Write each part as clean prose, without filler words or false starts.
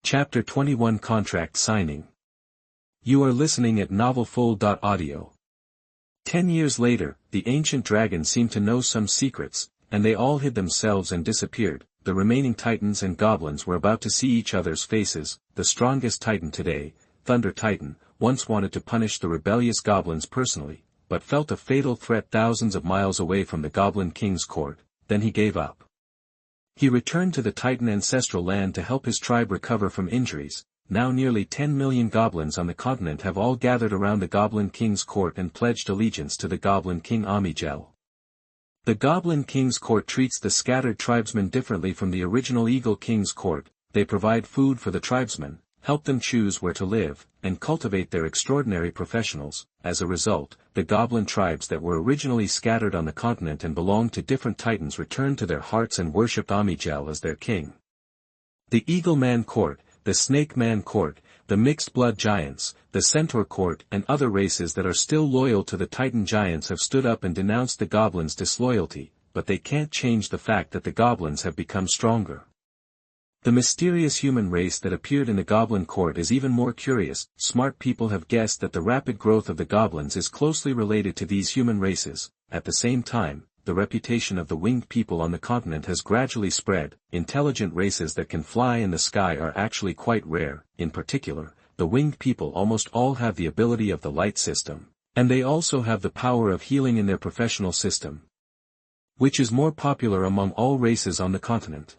Chapter 21 Contract Signing. You are listening at novelfull.audio. 10 years later, the ancient dragon seemed to know some secrets, and they all hid themselves and disappeared. The remaining titans and goblins were about to see each other's faces. The strongest titan today, Thunder Titan, once wanted to punish the rebellious goblins personally, but felt a fatal threat thousands of miles away from the Goblin King's court. Then he gave up. He returned to the Titan ancestral land to help his tribe recover from injuries. Now nearly 10 million goblins on the continent have all gathered around the Goblin King's court and pledged allegiance to the Goblin King Amiguel. The Goblin King's court treats the scattered tribesmen differently from the original Eagle King's court. They provide food for the tribesmen, help them choose where to live, and cultivate their extraordinary professionals. As a result, the goblin tribes that were originally scattered on the continent and belonged to different titans returned to their hearts and worshipped Amiguel as their king. The Eagle Man Court, the Snake Man Court, the Mixed Blood Giants, the Centaur Court and other races that are still loyal to the Titan Giants have stood up and denounced the goblins' disloyalty, but they can't change the fact that the goblins have become stronger. The mysterious human race that appeared in the Goblin Court is even more curious. Smart people have guessed that the rapid growth of the goblins is closely related to these human races. At the same time, the reputation of the winged people on the continent has gradually spread. Intelligent races that can fly in the sky are actually quite rare. In particular, the winged people almost all have the ability of the light system, and they also have the power of healing in their professional system, which is more popular among all races on the continent.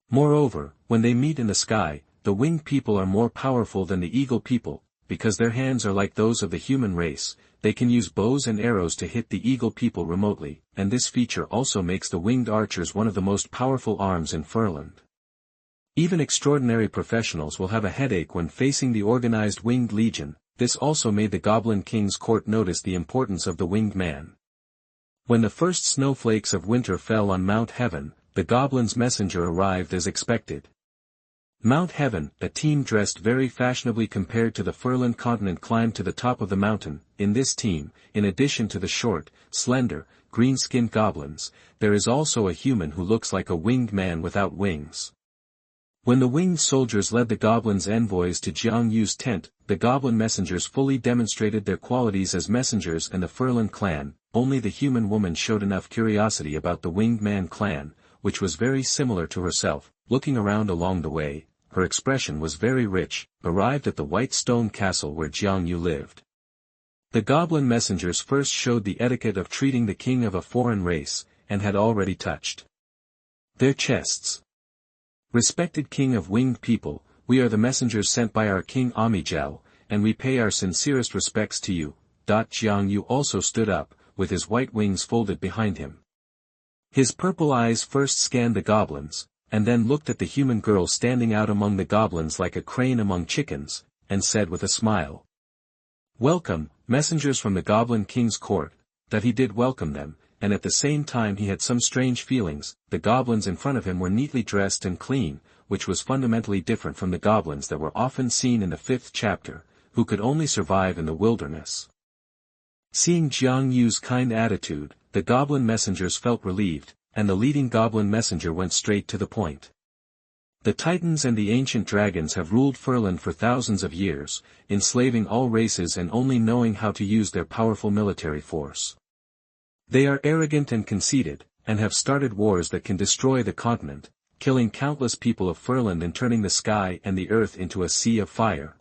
Moreover, when they meet in the sky, the winged people are more powerful than the eagle people. Because their hands are like those of the human race, they can use bows and arrows to hit the eagle people remotely, and this feature also makes the winged archers one of the most powerful arms in Furland. Even extraordinary professionals will have a headache when facing the organized winged legion. This also made the Goblin King's court notice the importance of the winged man. When the first snowflakes of winter fell on Mount Heaven, the goblin's messenger arrived as expected. Mount Heaven, a team dressed very fashionably compared to the Furland continent, climbed to the top of the mountain. In this team, in addition to the short, slender, green-skinned goblins, there is also a human who looks like a winged man without wings. When the winged soldiers led the goblins' envoys to Xuanhuan's tent, the goblin messengers fully demonstrated their qualities as messengers and the Furland clan. Only the human woman showed enough curiosity about the winged man clan, which was very similar to herself. Looking around along the way, her expression was very rich. Arrived at the white stone castle where Xuanhuan lived. The goblin messengers first showed the etiquette of treating the king of a foreign race, and had already touched their chests. Respected king of winged people, we are the messengers sent by our king Amiguel, and we pay our sincerest respects to you. Xuanhuan also stood up, with his white wings folded behind him. His purple eyes first scanned the goblins, and then looked at the human girl standing out among the goblins like a crane among chickens, and said with a smile, "Welcome, messengers from the Goblin King's court." That he did welcome them, and at the same time he had some strange feelings. The goblins in front of him were neatly dressed and clean, which was fundamentally different from the goblins that were often seen in the 5th chapter, who could only survive in the wilderness. Seeing Xuanhuan's kind attitude, the goblin messengers felt relieved, and the leading goblin messenger went straight to the point. The Titans and the ancient dragons have ruled Furland for thousands of years, enslaving all races and only knowing how to use their powerful military force. They are arrogant and conceited, and have started wars that can destroy the continent, killing countless people of Furland and turning the sky and the earth into a sea of fire.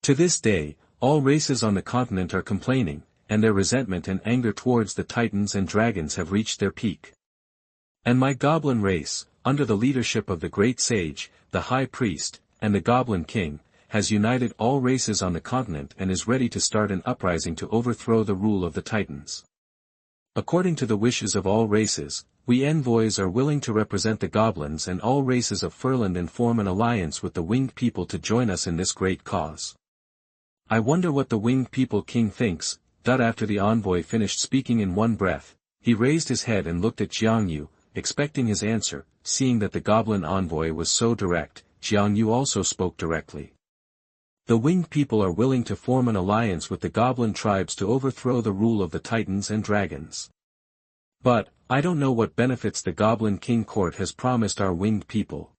To this day, all races on the continent are complaining, and their resentment and anger towards the Titans and dragons have reached their peak. And my goblin race, under the leadership of the great sage, the high priest, and the Goblin King, has united all races on the continent and is ready to start an uprising to overthrow the rule of the Titans. According to the wishes of all races, we envoys are willing to represent the goblins and all races of Furland and form an alliance with the winged people to join us in this great cause. I wonder what the winged people king thinks. After the envoy finished speaking in one breath, he raised his head and looked at Xuanhuan, expecting his answer. Seeing that the goblin envoy was so direct, Xuanhuan also spoke directly. The winged people are willing to form an alliance with the goblin tribes to overthrow the rule of the Titans and dragons. But, I don't know what benefits the Goblin King court has promised our winged people.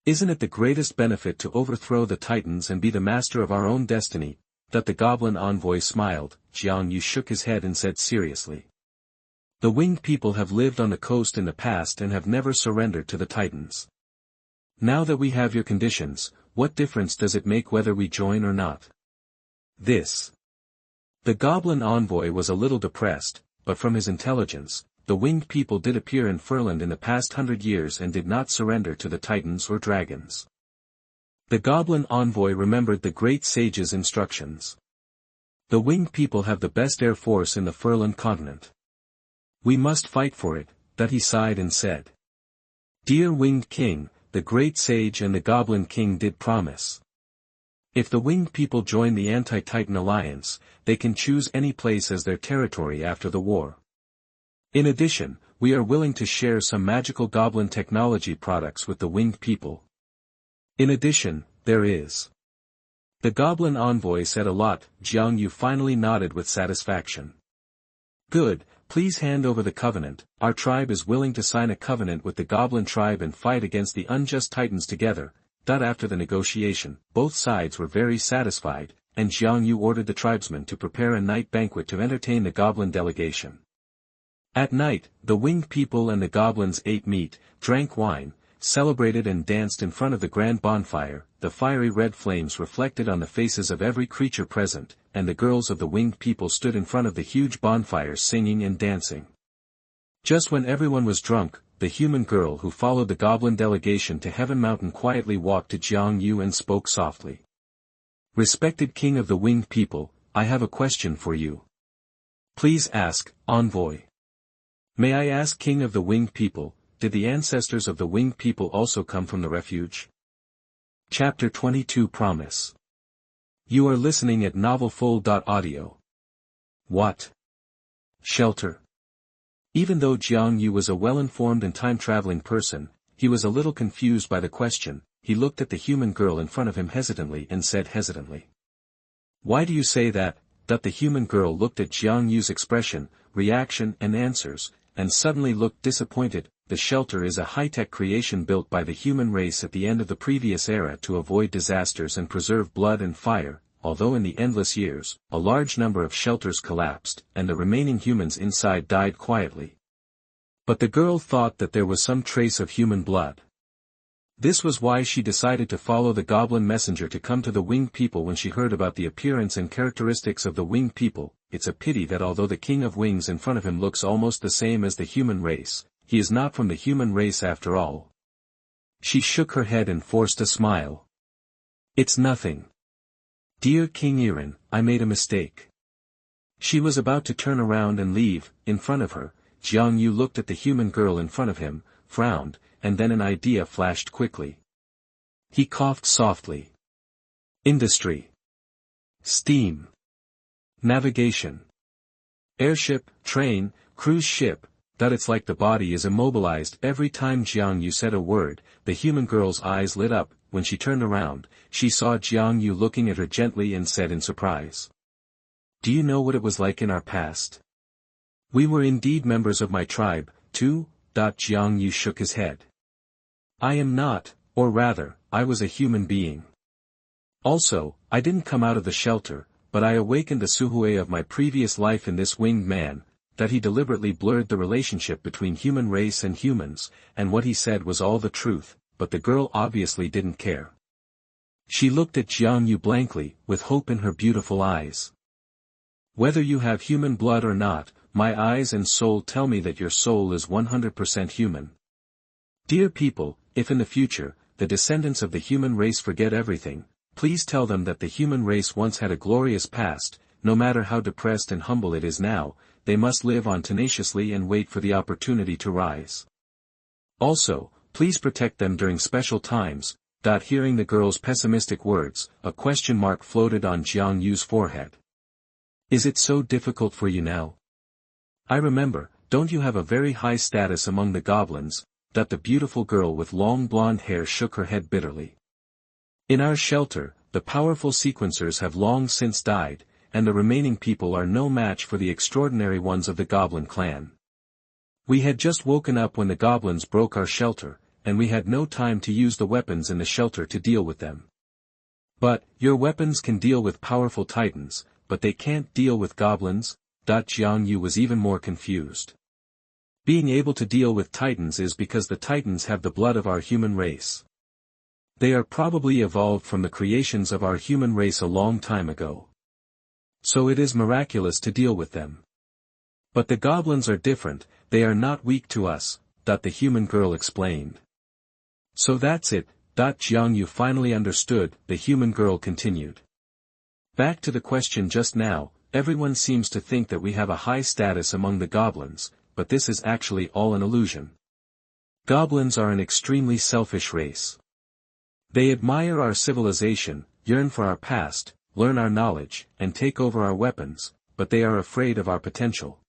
Isn't it the greatest benefit to overthrow the Titans and be the master of our own destiny? That the goblin envoy smiled. Jiang Yu shook his head and said seriously. The winged people have lived on the coast in the past and have never surrendered to the Titans. Now that we have your conditions, what difference does it make whether we join or not? This. The goblin envoy was a little depressed, but from his intelligence, the winged people did appear in Furland in the past 100 years and did not surrender to the Titans or dragons. The goblin envoy remembered the great sage's instructions. The winged people have the best air force in the Furland continent. We must fight for it, that he sighed and said. Dear winged king, the great sage and the goblin king did promise. If the winged people join the anti-Titan alliance, they can choose any place as their territory after the war. In addition, we are willing to share some magical goblin technology products with the winged people. In addition, there is. The goblin envoy said a lot. Jiang Yu finally nodded with satisfaction. Good, please hand over the covenant. Our tribe is willing to sign a covenant with the goblin tribe and fight against the unjust Titans together. After the negotiation, both sides were very satisfied, and Jiang Yu ordered the tribesmen to prepare a night banquet to entertain the goblin delegation. At night, the winged people and the goblins ate meat, drank wine, celebrated and danced in front of the grand bonfire. The fiery red flames reflected on the faces of every creature present, and the girls of the winged people stood in front of the huge bonfire singing and dancing. Just when everyone was drunk, the human girl who followed the goblin delegation to Heaven Mountain quietly walked to Jiang Yu and spoke softly. Respected king of the winged people, I have a question for you. Please ask, envoy. May I ask, king of the winged people, did the ancestors of the winged people also come from the refuge? Chapter 22 Promise. You are listening at novelfull.audio. What? Shelter. Even though Jiang Yu was a well-informed and time-traveling person, he was a little confused by the question. He looked at the human girl in front of him hesitantly and said hesitantly. Why do you say that? The human girl looked at Jiang Yu's expression, reaction and answers, and suddenly looked disappointed. The shelter is a high-tech creation built by the human race at the end of the previous era to avoid disasters and preserve blood and fire, although in the endless years, a large number of shelters collapsed, and the remaining humans inside died quietly. But the girl thought that there was some trace of human blood. This was why she decided to follow the goblin messenger to come to the winged people when she heard about the appearance and characteristics of the winged people. It's a pity that although the king of wings in front of him looks almost the same as the human race, he is not from the human race after all. She shook her head and forced a smile. It's nothing. Dear King Irin, I made a mistake. She was about to turn around and leave. In front of her, Jiang Yu looked at the human girl in front of him, frowned, and then an idea flashed quickly. He coughed softly. Industry. Steam. Navigation. Airship, train, cruise ship. It's like the body is immobilized. Every time Jiang Yu said a word, the human girl's eyes lit up. When she turned around, she saw Jiang Yu looking at her gently and said in surprise. Do you know what it was like in our past? We were indeed members of my tribe, too. Jiang Yu shook his head. I am not, or rather, I was a human being. Also, I didn't come out of the shelter, but I awakened the Suhui of my previous life in this winged man. That he deliberately blurred the relationship between human race and humans, and what he said was all the truth, but the girl obviously didn't care. She looked at Jiang Yu blankly, with hope in her beautiful eyes. Whether you have human blood or not, my eyes and soul tell me that your soul is 100% human. Dear people, if in the future, the descendants of the human race forget everything, please tell them that the human race once had a glorious past. No matter how depressed and humble it is now, they must live on tenaciously and wait for the opportunity to rise. Also, please protect them during special times. Hearing the girl's pessimistic words, a question mark floated on Jiang Yu's forehead. Is it so difficult for you now? I remember, don't you have a very high status among the goblins? The beautiful girl with long blonde hair shook her head bitterly. In our shelter, the powerful sequencers have long since died, and the remaining people are no match for the extraordinary ones of the goblin clan. We had just woken up when the goblins broke our shelter, and we had no time to use the weapons in the shelter to deal with them. But, your weapons can deal with powerful titans, but they can't deal with goblins? Jiang Yu was even more confused. Being able to deal with titans is because the titans have the blood of our human race. They are probably evolved from the creations of our human race a long time ago. So it is miraculous to deal with them. But the goblins are different, they are not weak to us, the human girl explained. So that's it, Jiang Yu finally understood, the human girl continued. Back to the question just now, everyone seems to think that we have a high status among the goblins, but this is actually all an illusion. Goblins are an extremely selfish race. They admire our civilization, yearn for our past, learn our knowledge, and take over our weapons, but they are afraid of our potential.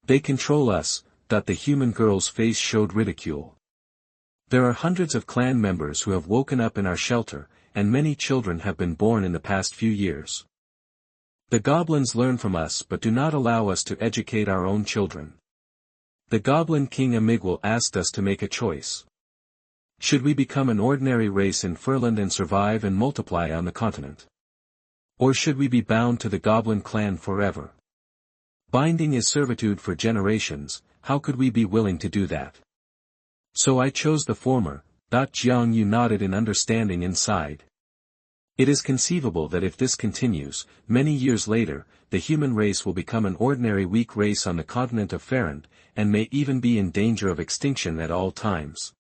They control us, the human girl's face showed ridicule. There are hundreds of clan members who have woken up in our shelter, and many children have been born in the past few years. The goblins learn from us but do not allow us to educate our own children. The Goblin King Amiguel asked us to make a choice. Should we become an ordinary race in Furland and survive and multiply on the continent? Or should we be bound to the Goblin clan forever? Binding is servitude for generations, how could we be willing to do that? So I chose the former, Jiang Yu nodded in understanding and sighed. It is conceivable that if this continues, many years later, the human race will become an ordinary weak race on the continent of Farand, and may even be in danger of extinction at all times.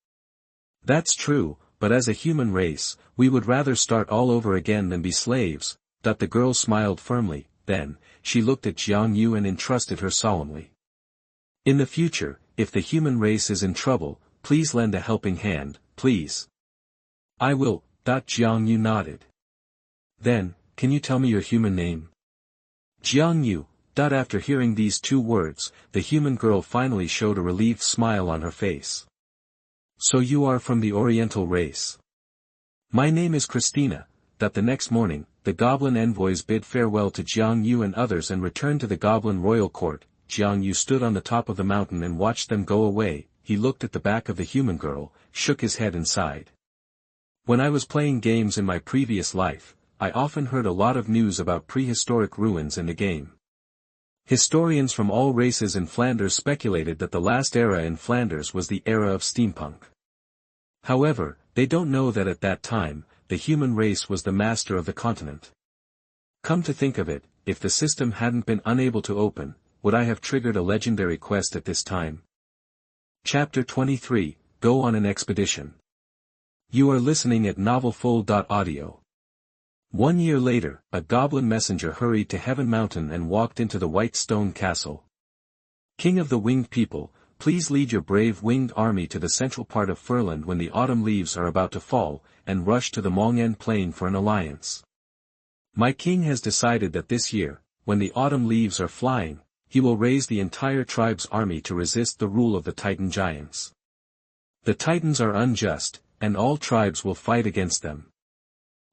That's true, but as a human race, we would rather start all over again than be slaves, the girl smiled firmly, then, she looked at Jiang Yu and entrusted her solemnly. In the future, if the human race is in trouble, please lend a helping hand, please. I will, Jiang Yu nodded. Then, can you tell me your human name? Jiang Yu, after hearing these two words, the human girl finally showed a relieved smile on her face. So you are from the Oriental race. My name is Christina, the next morning, the goblin envoys bid farewell to Jiang Yu and others and returned to the goblin royal court. Jiang Yu stood on the top of the mountain and watched them go away. He looked at the back of the human girl, shook his head and sighed. When I was playing games in my previous life, I often heard a lot of news about prehistoric ruins in the game. Historians from all races in Flanders speculated that the last era in Flanders was the era of steampunk. However, they don't know that at that time, the human race was the master of the continent. Come to think of it, if the system hadn't been unable to open, would I have triggered a legendary quest at this time? Chapter 23, Go on an Expedition. You are listening at novelfull.audio. 1 year later, a goblin messenger hurried to Heaven Mountain and walked into the white stone castle. King of the winged people, please lead your brave winged army to the central part of Furland when the autumn leaves are about to fall, and rush to the Mong plain for an alliance. My king has decided that this year, when the autumn leaves are flying, he will raise the entire tribe's army to resist the rule of the Titan giants. The Titans are unjust, and all tribes will fight against them.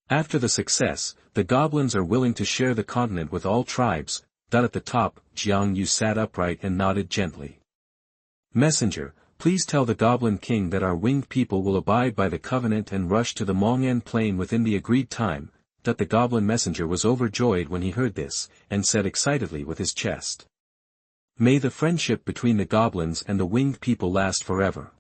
After the success, the goblins are willing to share the continent with all tribes. At the top, Jiang Yu sat upright and nodded gently. Messenger, please tell the Goblin King that our winged people will abide by the covenant and rush to the Mong plain within the agreed time. The goblin messenger was overjoyed when he heard this, and said excitedly with his chest. May the friendship between the goblins and the winged people last forever.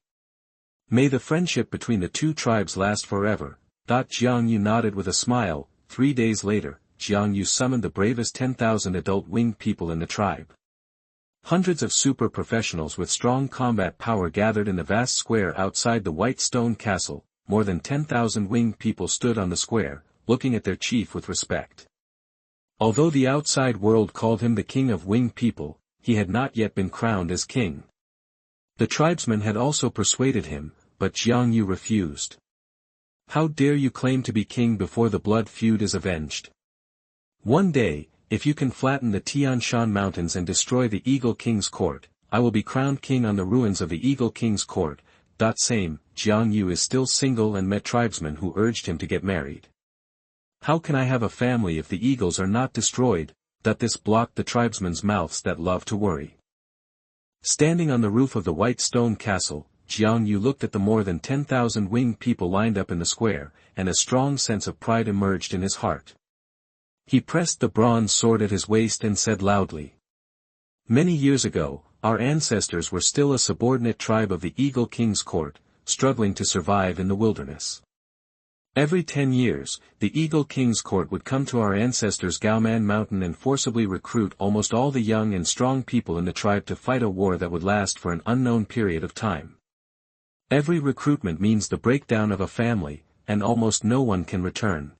May the friendship between the two tribes last forever. Jiang Yu nodded with a smile. 3 days later, Jiang Yu summoned the bravest 10,000 adult winged people in the tribe. Hundreds of super professionals with strong combat power gathered in the vast square outside the white stone castle. More than 10,000 winged people stood on the square, looking at their chief with respect. Although the outside world called him the king of winged people, he had not yet been crowned as king. The tribesmen had also persuaded him, but Jiang Yu refused. How dare you claim to be king before the blood feud is avenged? One day, if you can flatten the Tian Shan mountains and destroy the Eagle King's court, I will be crowned king on the ruins of the Eagle King's court. Same, Jiang Yu is still single and met tribesmen who urged him to get married. How can I have a family if the eagles are not destroyed? This blocked the tribesmen's mouths that love to worry. Standing on the roof of the white stone castle, Jiang Yu looked at the more than 10,000 winged people lined up in the square, and a strong sense of pride emerged in his heart. He pressed the bronze sword at his waist and said loudly. Many years ago, our ancestors were still a subordinate tribe of the Eagle King's court, struggling to survive in the wilderness. Every 10 years, the Eagle King's court would come to our ancestors' Gaoman Mountain and forcibly recruit almost all the young and strong people in the tribe to fight a war that would last for an unknown period of time. Every recruitment means the breakdown of a family, and almost no one can return.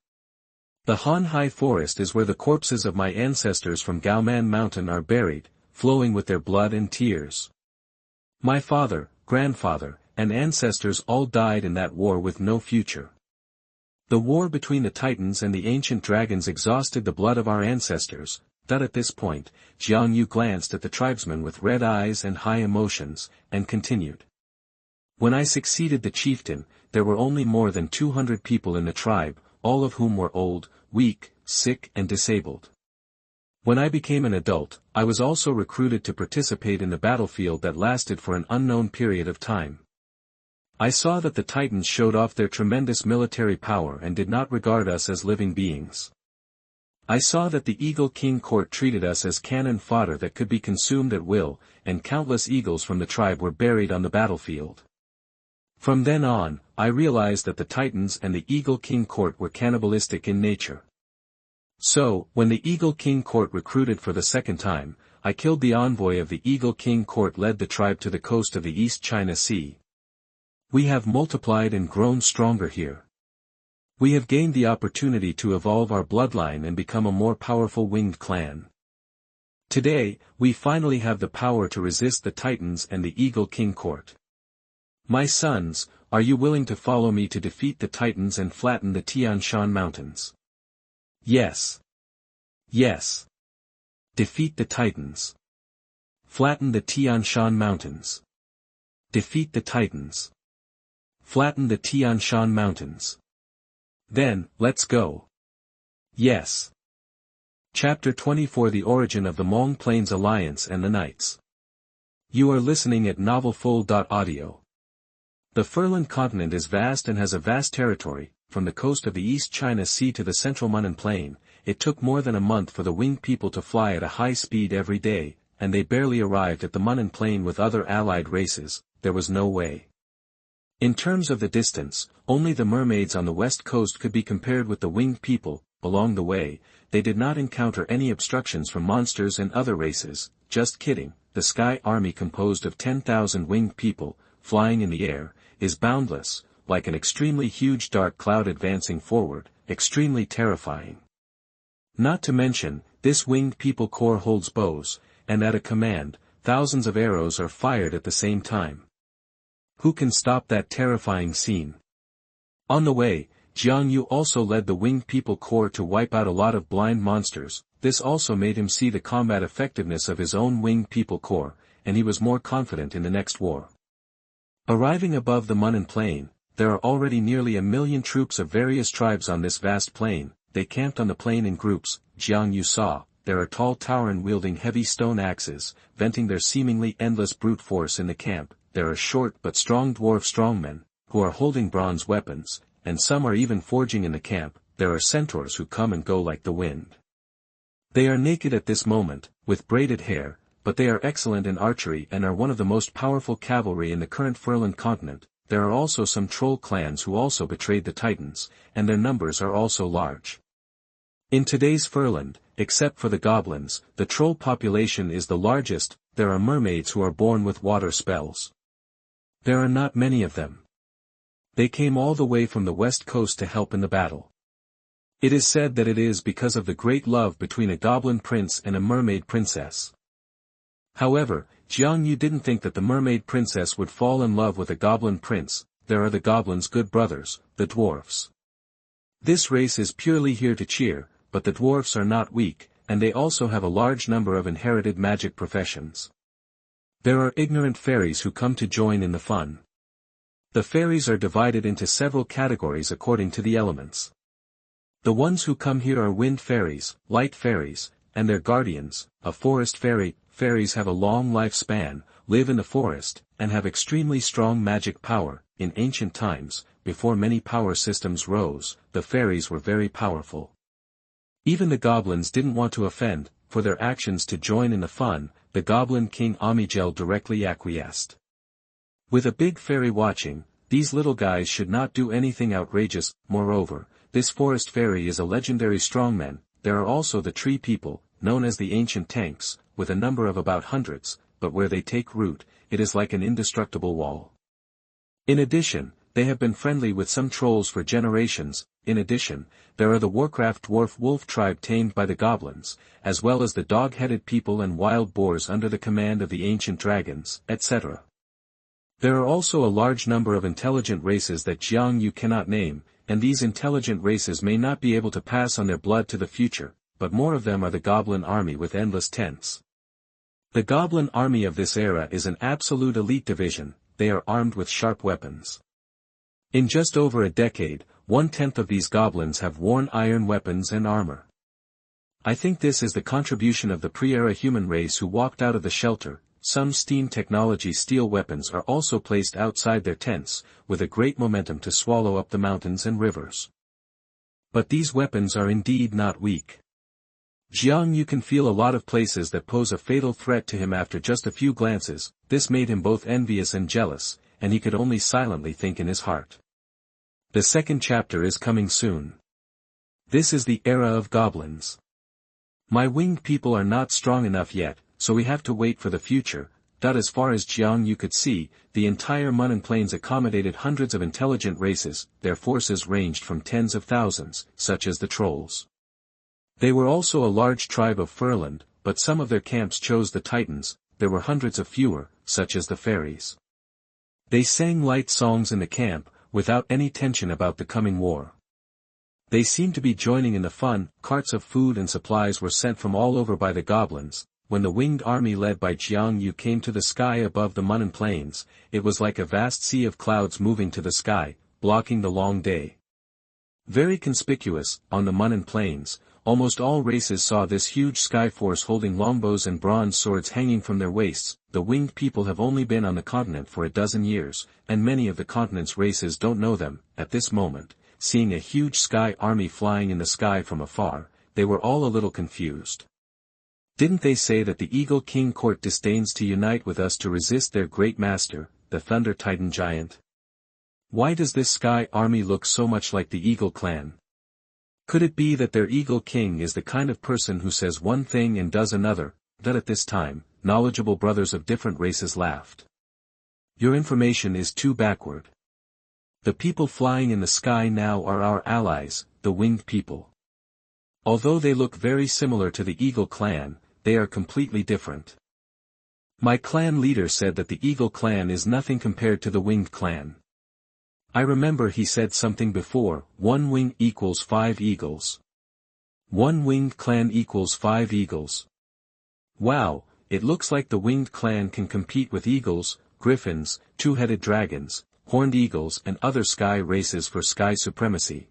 The Hanhai Forest is where the corpses of my ancestors from Gaoman Mountain are buried, flowing with their blood and tears. My father, grandfather, and ancestors all died in that war with no future. The war between the Titans and the ancient dragons exhausted the blood of our ancestors. That at this point, Jiang Yu glanced at the tribesman with red eyes and high emotions, and continued. When I succeeded the chieftain, there were only more than 200 people in the tribe, all of whom were old, weak, sick and disabled. When I became an adult, I was also recruited to participate in the battlefield that lasted for an unknown period of time. I saw that the Titans showed off their tremendous military power and did not regard us as living beings. I saw that the Eagle King court treated us as cannon fodder that could be consumed at will, and countless eagles from the tribe were buried on the battlefield. From then on, I realized that the Titans and the Eagle King court were cannibalistic in nature. So, when the Eagle King court recruited for the second time, I killed the envoy of the Eagle King court, led the tribe to the coast of the East China Sea. We have multiplied and grown stronger here. We have gained the opportunity to evolve our bloodline and become a more powerful winged clan. Today, we finally have the power to resist the Titans and the Eagle King court. My sons, are you willing to follow me to defeat the Titans and flatten the Tian Shan Mountains? Yes. Yes. Defeat the Titans. Flatten the Tian Shan Mountains. Defeat the Titans. Flatten the Tian Shan Mountains. Then, let's go. Yes. Chapter 24: The Origin of the Mong Plains Alliance and the Knights. You are listening at novelfull.audio. The Furland continent is vast and has a vast territory. From the coast of the East China Sea to the central Munnan Plain, it took more than a month for the winged people to fly at a high speed every day, and they barely arrived at the Munnan Plain with other allied races. There was no way. In terms of the distance, only the mermaids on the west coast could be compared with the winged people. Along the way, they did not encounter any obstructions from monsters and other races. Just kidding. The Sky Army, composed of 10,000 winged people, flying in the air, is boundless, like an extremely huge dark cloud advancing forward, extremely terrifying. Not to mention, this winged people corps holds bows, and at a command, thousands of arrows are fired at the same time. Who can stop that terrifying scene? On the way, Jiang Yu also led the winged people corps to wipe out a lot of blind monsters. This also made him see the combat effectiveness of his own winged people corps, and he was more confident in the next war. Arriving above the Munnan Plain, there are already nearly 1 million troops of various tribes on this vast plain. They camped on the plain in groups. Jiang Yu saw, there are tall Tauren wielding heavy stone axes, venting their seemingly endless brute force in the camp. There are short but strong dwarf strongmen, who are holding bronze weapons, and some are even forging in the camp. There are centaurs who come and go like the wind. They are naked at this moment, with braided hair, but they are excellent in archery and are one of the most powerful cavalry in the current Furland continent. There are also some troll clans who also betrayed the Titans, and their numbers are also large. In today's Furland, except for the goblins, the troll population is the largest. There are mermaids who are born with water spells. There are not many of them. They came all the way from the west coast to help in the battle. It is said that it is because of the great love between a goblin prince and a mermaid princess. However, Jiang Yu didn't think that the mermaid princess would fall in love with a goblin prince. There are the goblins' good brothers, the dwarfs. This race is purely here to cheer, but the dwarfs are not weak, and they also have a large number of inherited magic professions. There are ignorant fairies who come to join in the fun. The fairies are divided into several categories according to the elements. The ones who come here are wind fairies, light fairies, and their guardians, a forest fairy. Fairies have a long lifespan, live in the forest, and have extremely strong magic power. In ancient times, before many power systems rose, the fairies were very powerful. Even the goblins didn't want to offend, for their actions to join in the fun. The goblin king Amiguel directly acquiesced. With a big fairy watching, these little guys should not do anything outrageous. Moreover, this forest fairy is a legendary strongman. There are also the tree people, known as the ancient tanks, with a number of about hundreds, but where they take root, it is like an indestructible wall. In addition, they have been friendly with some trolls for generations. In addition, there are the Warcraft dwarf wolf tribe tamed by the goblins, as well as the dog-headed people and wild boars under the command of the ancient dragons, etc. There are also a large number of intelligent races that Xiangyu cannot name, and these intelligent races may not be able to pass on their blood to the future, but more of them are the goblin army with endless tents. The goblin army of this era is an absolute elite division. They are armed with sharp weapons. In just over a decade, 1/10 of these goblins have worn iron weapons and armor. I think this is the contribution of the pre-era human race who walked out of the shelter. Some steam technology steel weapons are also placed outside their tents, with a great momentum to swallow up the mountains and rivers. But these weapons are indeed not weak. Xiangyu can feel a lot of places that pose a fatal threat to him after just a few glances. This made him both envious and jealous, and he could only silently think in his heart. The second chapter is coming soon. This is the era of goblins. My winged people are not strong enough yet, so we have to wait for the future. As far as Xiangyu could see, the entire Munan Plains accommodated hundreds of intelligent races. Their forces ranged from tens of thousands, such as the trolls. They were also a large tribe of Furland, but some of their camps chose the Titans. There were hundreds of fewer, such as the fairies. They sang light songs in the camp, without any tension about the coming war. They seemed to be joining in the fun. Carts of food and supplies were sent from all over by the goblins. When the winged army led by Xiangyu came to the sky above the Munan Plains, it was like a vast sea of clouds moving to the sky, blocking the long day. Very conspicuous, on the Munan Plains, almost all races saw this huge sky force holding longbows and bronze swords hanging from their waists. The winged people have only been on the continent for a dozen years, and many of the continent's races don't know them. At this moment, seeing a huge sky army flying in the sky from afar, they were all a little confused. Didn't they say that the Eagle King Court disdains to unite with us to resist their great master, the Thunder Titan giant? Why does this sky army look so much like the Eagle clan? Could it be that their Eagle King is the kind of person who says one thing and does another? That at this time, knowledgeable brothers of different races laughed. Your information is too backward. The people flying in the sky now are our allies, the winged people. Although they look very similar to the Eagle clan, they are completely different. My clan leader said that the Eagle clan is nothing compared to the winged clan. I remember he said something before. 1 wing equals 5 eagles. 1 winged clan equals 5 eagles. Wow, it looks like the winged clan can compete with eagles, griffins, two-headed dragons, horned eagles and other sky races for sky supremacy.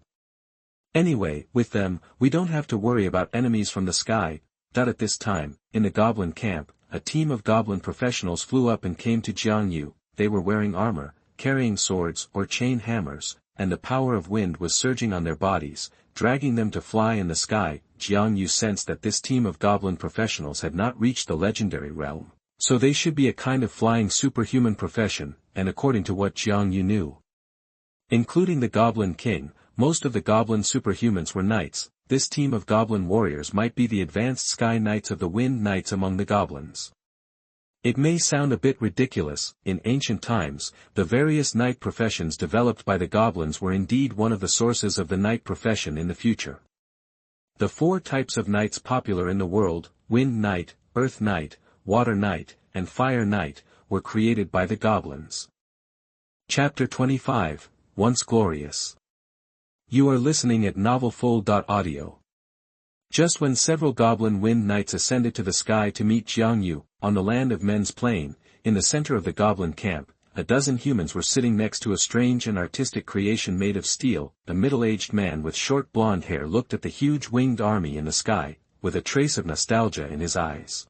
Anyway, with them, we don't have to worry about enemies from the sky. At this time, in the goblin camp, a team of goblin professionals flew up and came to Xiangyu. They were wearing armor, carrying swords or chain hammers, and the power of wind was surging on their bodies, dragging them to fly in the sky. Xiangyu sensed that this team of goblin professionals had not reached the legendary realm, so they should be a kind of flying superhuman profession, and according to what Xiangyu knew, including the Goblin King, most of the goblin superhumans were knights. This team of goblin warriors might be the advanced sky knights of the wind knights among the goblins. It may sound a bit ridiculous. In ancient times, the various knight professions developed by the goblins were indeed one of the sources of the knight profession in the future. The 4 types of knights popular in the world, Wind Knight, Earth Knight, Water Knight, and Fire Knight, were created by the goblins. Chapter 25, Once Glorious. You are listening at novelfull.audio. Just when several goblin wind knights ascended to the sky to meet Xiangyu, on the land of Men's Plain, in the center of the goblin camp, a dozen humans were sitting next to a strange and artistic creation made of steel. A middle-aged man with short blonde hair looked at the huge winged army in the sky, with a trace of nostalgia in his eyes.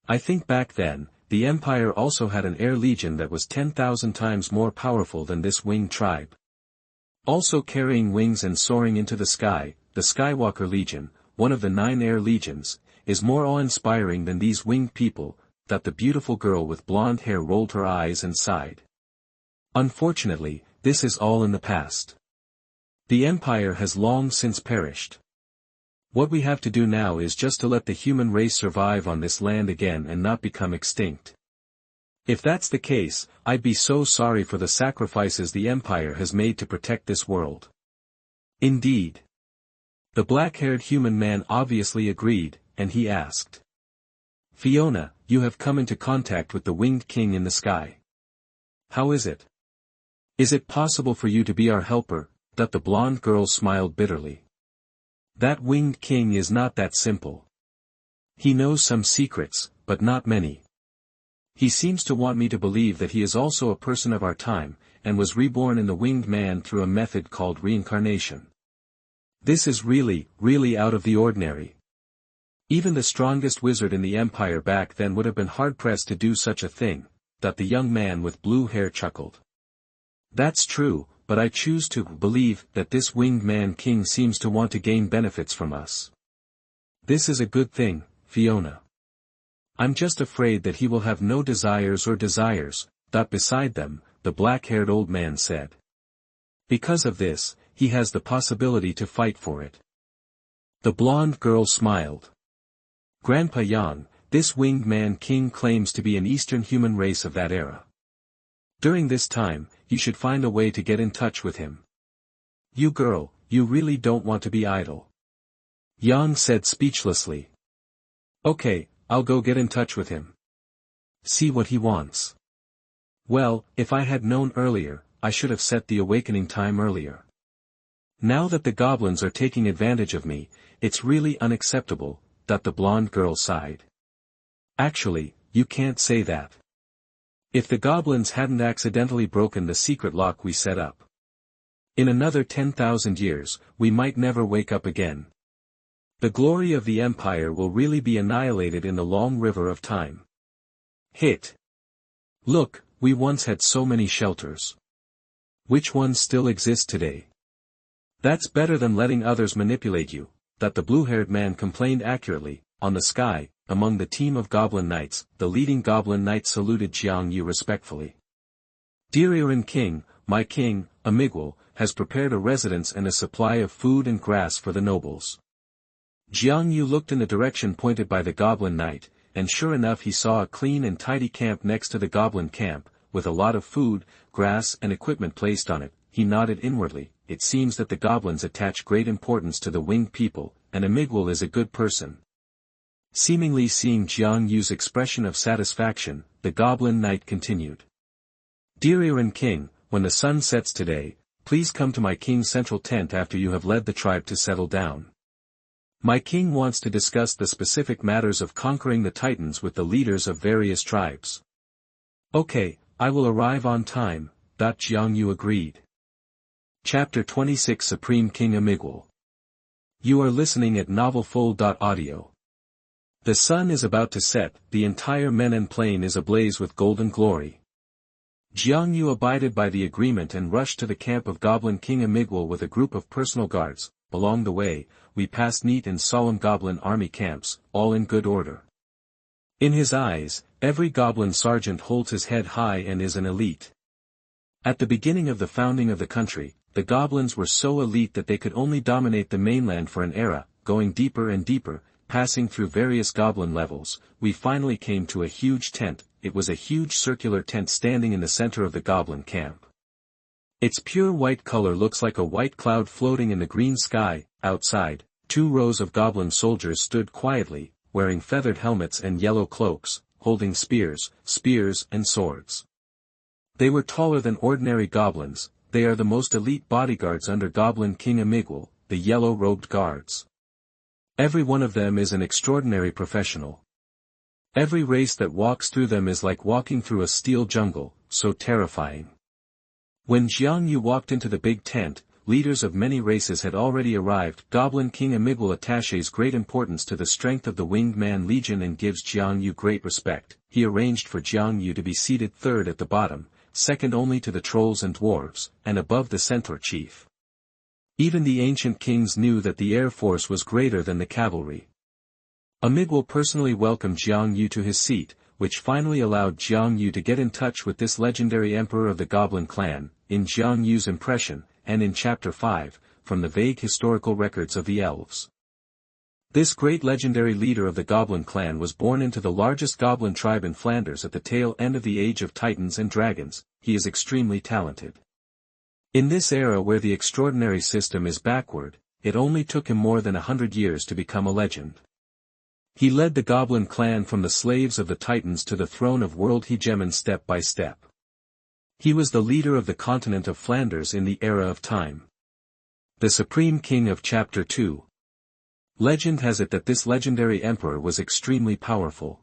I think back then, the Empire also had an air legion that was 10,000 times more powerful than this winged tribe. Also carrying wings and soaring into the sky, the Skywalker Legion, one of the 9 air legions, is more awe-inspiring than these winged people, that the beautiful girl with blonde hair rolled her eyes and sighed. Unfortunately, this is all in the past. The Empire has long since perished. What we have to do now is just to let the human race survive on this land again and not become extinct. If that's the case, I'd be so sorry for the sacrifices the Empire has made to protect this world. Indeed. The black-haired human man obviously agreed, and he asked. Fiona, you have come into contact with the winged king in the sky. How is it? Is it possible for you to be our helper? That the blonde girl smiled bitterly. That winged king is not that simple. He knows some secrets, but not many. He seems to want me to believe that he is also a person of our time, and was reborn in the winged man through a method called reincarnation. This is really, really out of the ordinary. Even the strongest wizard in the Empire back then would have been hard-pressed to do such a thing, that the young man with blue hair chuckled. That's true, but I choose to believe that this winged man king seems to want to gain benefits from us. This is a good thing, Fiona. I'm just afraid that he will have no desires or desires, beside them, the black-haired old man said. Because of this, he has the possibility to fight for it. The blonde girl smiled. Grandpa Yang, this winged man king claims to be an Eastern human race of that era. During this time, you should find a way to get in touch with him. You girl, you really don't want to be idle. Yang said speechlessly. Okay, I'll go get in touch with him. See what he wants. Well, if I had known earlier, I should have set the awakening time earlier. Now that the goblins are taking advantage of me, it's really unacceptable, the blonde girl sighed. Actually, you can't say that. If the goblins hadn't accidentally broken the secret lock we set up. In another 10,000 years, we might never wake up again. The glory of the Empire will really be annihilated in the long river of time. Hit. Look, we once had so many shelters. Which ones still exist today? That's better than letting others manipulate you, that the blue-haired man complained accurately. On the sky, among the team of goblin knights, the leading goblin knight saluted Jiang Yu respectfully. Dear Irin King, my king, Amiguel, has prepared a residence and a supply of food and grass for the nobles. Jiang Yu looked in the direction pointed by the goblin knight, and sure enough he saw a clean and tidy camp next to the goblin camp, with a lot of food, grass and equipment placed on it. He nodded inwardly. It seems that the goblins attach great importance to the winged people, and Amiguel is a good person. Seemingly seeing Jiang Yu's expression of satisfaction, the goblin knight continued. Dear Irin King, when the sun sets today, please come to my king's central tent after you have led the tribe to settle down. My king wants to discuss the specific matters of conquering the Titans with the leaders of various tribes. Okay, I will arrive on time, Jiang Yu agreed. Chapter 26 Supreme King Amiguel. You are listening at novelfull.audio. The sun is about to set, the entire Menan plain is ablaze with golden glory. Jiang Yu abided by the agreement and rushed to the camp of Goblin King Amiguel with a group of personal guards. Along the way, we passed neat and solemn goblin army camps, all in good order. In his eyes, every goblin sergeant holds his head high and is an elite. At the beginning of the founding of the country, the goblins were so elite that they could only dominate the mainland for an era. Going deeper and deeper, passing through various goblin levels, we finally came to a huge tent. It was a huge circular tent standing in the center of the goblin camp. Its pure white color looks like a white cloud floating in the green sky. Outside, 2 rows of goblin soldiers stood quietly, wearing feathered helmets and yellow cloaks, holding spears and swords. They were taller than ordinary goblins. They are the most elite bodyguards under Goblin King Amiguel, the yellow-robed guards. Every one of them is an extraordinary professional. Every race that walks through them is like walking through a steel jungle, so terrifying. When Jiang Yu walked into the big tent, leaders of many races had already arrived. Goblin King Amiguel attaches great importance to the strength of the Winged Man Legion and gives Jiang Yu great respect. He arranged for Jiang Yu to be seated third at the bottom, second only to the trolls and dwarves, and above the centaur chief. Even the ancient kings knew that the air force was greater than the cavalry. Amiguel personally welcomed Jiang Yu to his seat, which finally allowed Jiang Yu to get in touch with this legendary emperor of the Goblin clan. In Jiang Yu's impression, and in Chapter 5, from the vague historical records of the elves. This great legendary leader of the Goblin clan was born into the largest goblin tribe in Flanders at the tail end of the Age of Titans and Dragons. He is extremely talented. In this era where the extraordinary system is backward, it only took him more than 100 years to become a legend. He led the Goblin clan from the slaves of the Titans to the throne of world hegemon step by step. He was the leader of the continent of Flanders in the era of time. The Supreme King of Chapter 2. Legend has it that this legendary emperor was extremely powerful.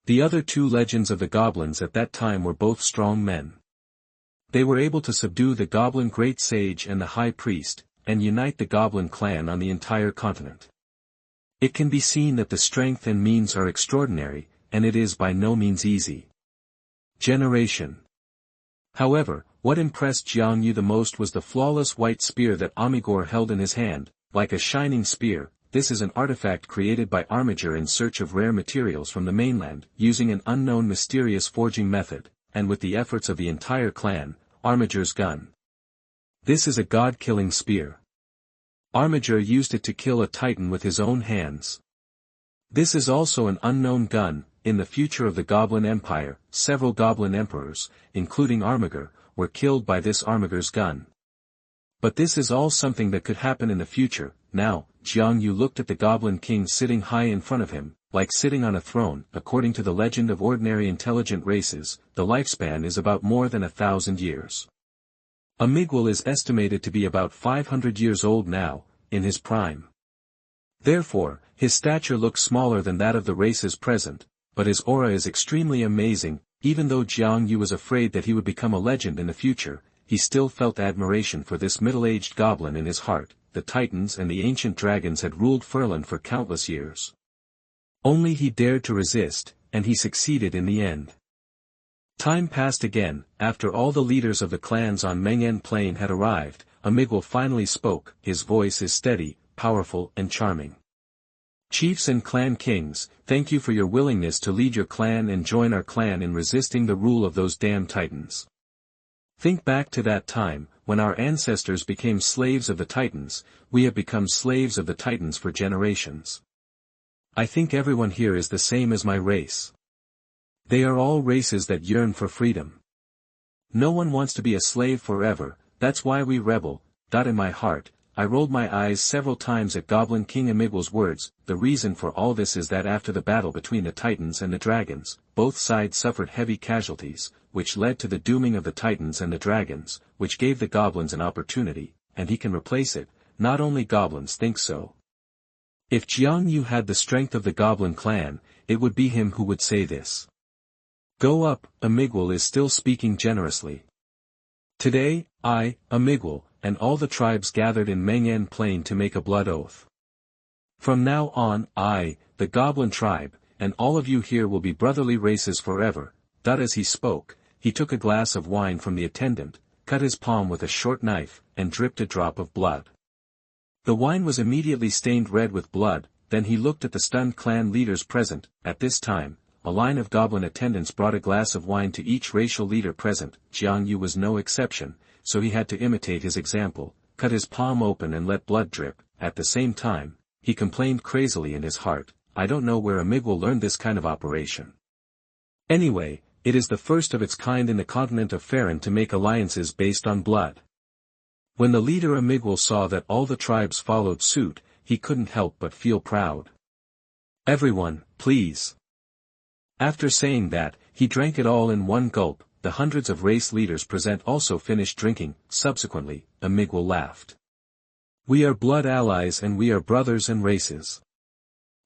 The other two legends of the goblins at that time were both strong men. They were able to subdue the Goblin Great Sage and the High Priest, and unite the Goblin clan on the entire continent. It can be seen that the strength and means are extraordinary, and it is by no means easy. Generation. However, what impressed Jiang Yu the most was the flawless white spear that Amiguel held in his hand, like a shining spear. This is an artifact created by Armiger in search of rare materials from the mainland, using an unknown mysterious forging method, and with the efforts of the entire clan, Armiger's gun. This is a god-killing spear. Armiger used it to kill a titan with his own hands. This is also an unknown gun. In the future of the Goblin Empire, several Goblin Emperors, including Armiger, were killed by this Armiger's gun. But this is all something that could happen in the future. Now, Jiang Yu looked at the Goblin King sitting high in front of him, like sitting on a throne. According to the legend of ordinary intelligent races, the lifespan is about more than 1,000 years. Amiguel is estimated to be about 500 years old now, in his prime. Therefore, his stature looks smaller than that of the races present. But his aura is extremely amazing. Even though Jiang Yu was afraid that he would become a legend in the future, he still felt admiration for this middle-aged goblin in his heart. The Titans and the ancient dragons had ruled Furlan for countless years. Only he dared to resist, and he succeeded in the end. Time passed again. After all the leaders of the clans on Meng'en Plain had arrived, Amiguel finally spoke. His voice is steady, powerful and charming. Chiefs and clan kings, thank you for your willingness to lead your clan and join our clan in resisting the rule of those damn Titans. Think back to that time, when our ancestors became slaves of the Titans. We have become slaves of the Titans for generations. I think everyone here is the same as my race. They are all races that yearn for freedom. No one wants to be a slave forever. That's why we rebel. In my heart, I rolled my eyes several times at Goblin King Amiguel's words. The reason for all this is that after the battle between the Titans and the Dragons, both sides suffered heavy casualties, which led to the dooming of the Titans and the Dragons, which gave the Goblins an opportunity, and he can replace it. Not only Goblins think so. If Jiang Yu had the strength of the Goblin clan, it would be him who would say this. Go up. Amiguel is still speaking generously. Today, I, Amiguel, and all the tribes gathered in Meng'en Plain to make a blood oath. From now on, I, the Goblin tribe, and all of you here will be brotherly races forever. As he spoke, he took a glass of wine from the attendant, cut his palm with a short knife, and dripped a drop of blood. The wine was immediately stained red with blood. Then he looked at the stunned clan leaders present. At this time, a line of goblin attendants brought a glass of wine to each racial leader present. Jiang Yu was no exception, so he had to imitate his example, cut his palm open and let blood drip. At the same time, he complained crazily in his heart, I don't know where Amiguel learned this kind of operation. Anyway, it is the first of its kind in the continent of Faerun to make alliances based on blood. When the leader Amiguel saw that all the tribes followed suit, he couldn't help but feel proud. Everyone, please. After saying that, he drank it all in one gulp. The hundreds of race leaders present also finished drinking. Subsequently, Amiguel laughed. We are blood allies and we are brothers and races.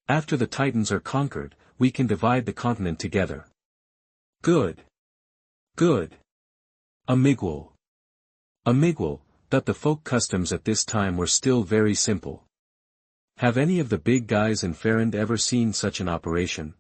After the Titans are conquered, we can divide the continent together. Good. Good. Amiguel. Amiguel, that the folk customs at this time were still very simple. Have any of the big guys in Farrand ever seen such an operation?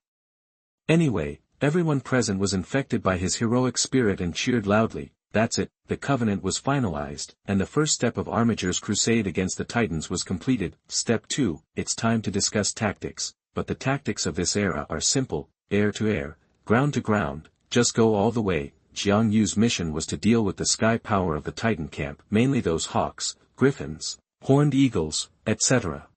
Anyway, everyone present was infected by his heroic spirit and cheered loudly. That's it, the covenant was finalized, and the first step of Armiger's crusade against the Titans was completed. Step 2, it's time to discuss tactics, but the tactics of this era are simple: air to air, ground to ground, just go all the way. Jiang Yu's mission was to deal with the sky power of the Titan camp, mainly those hawks, griffins, horned eagles, etc.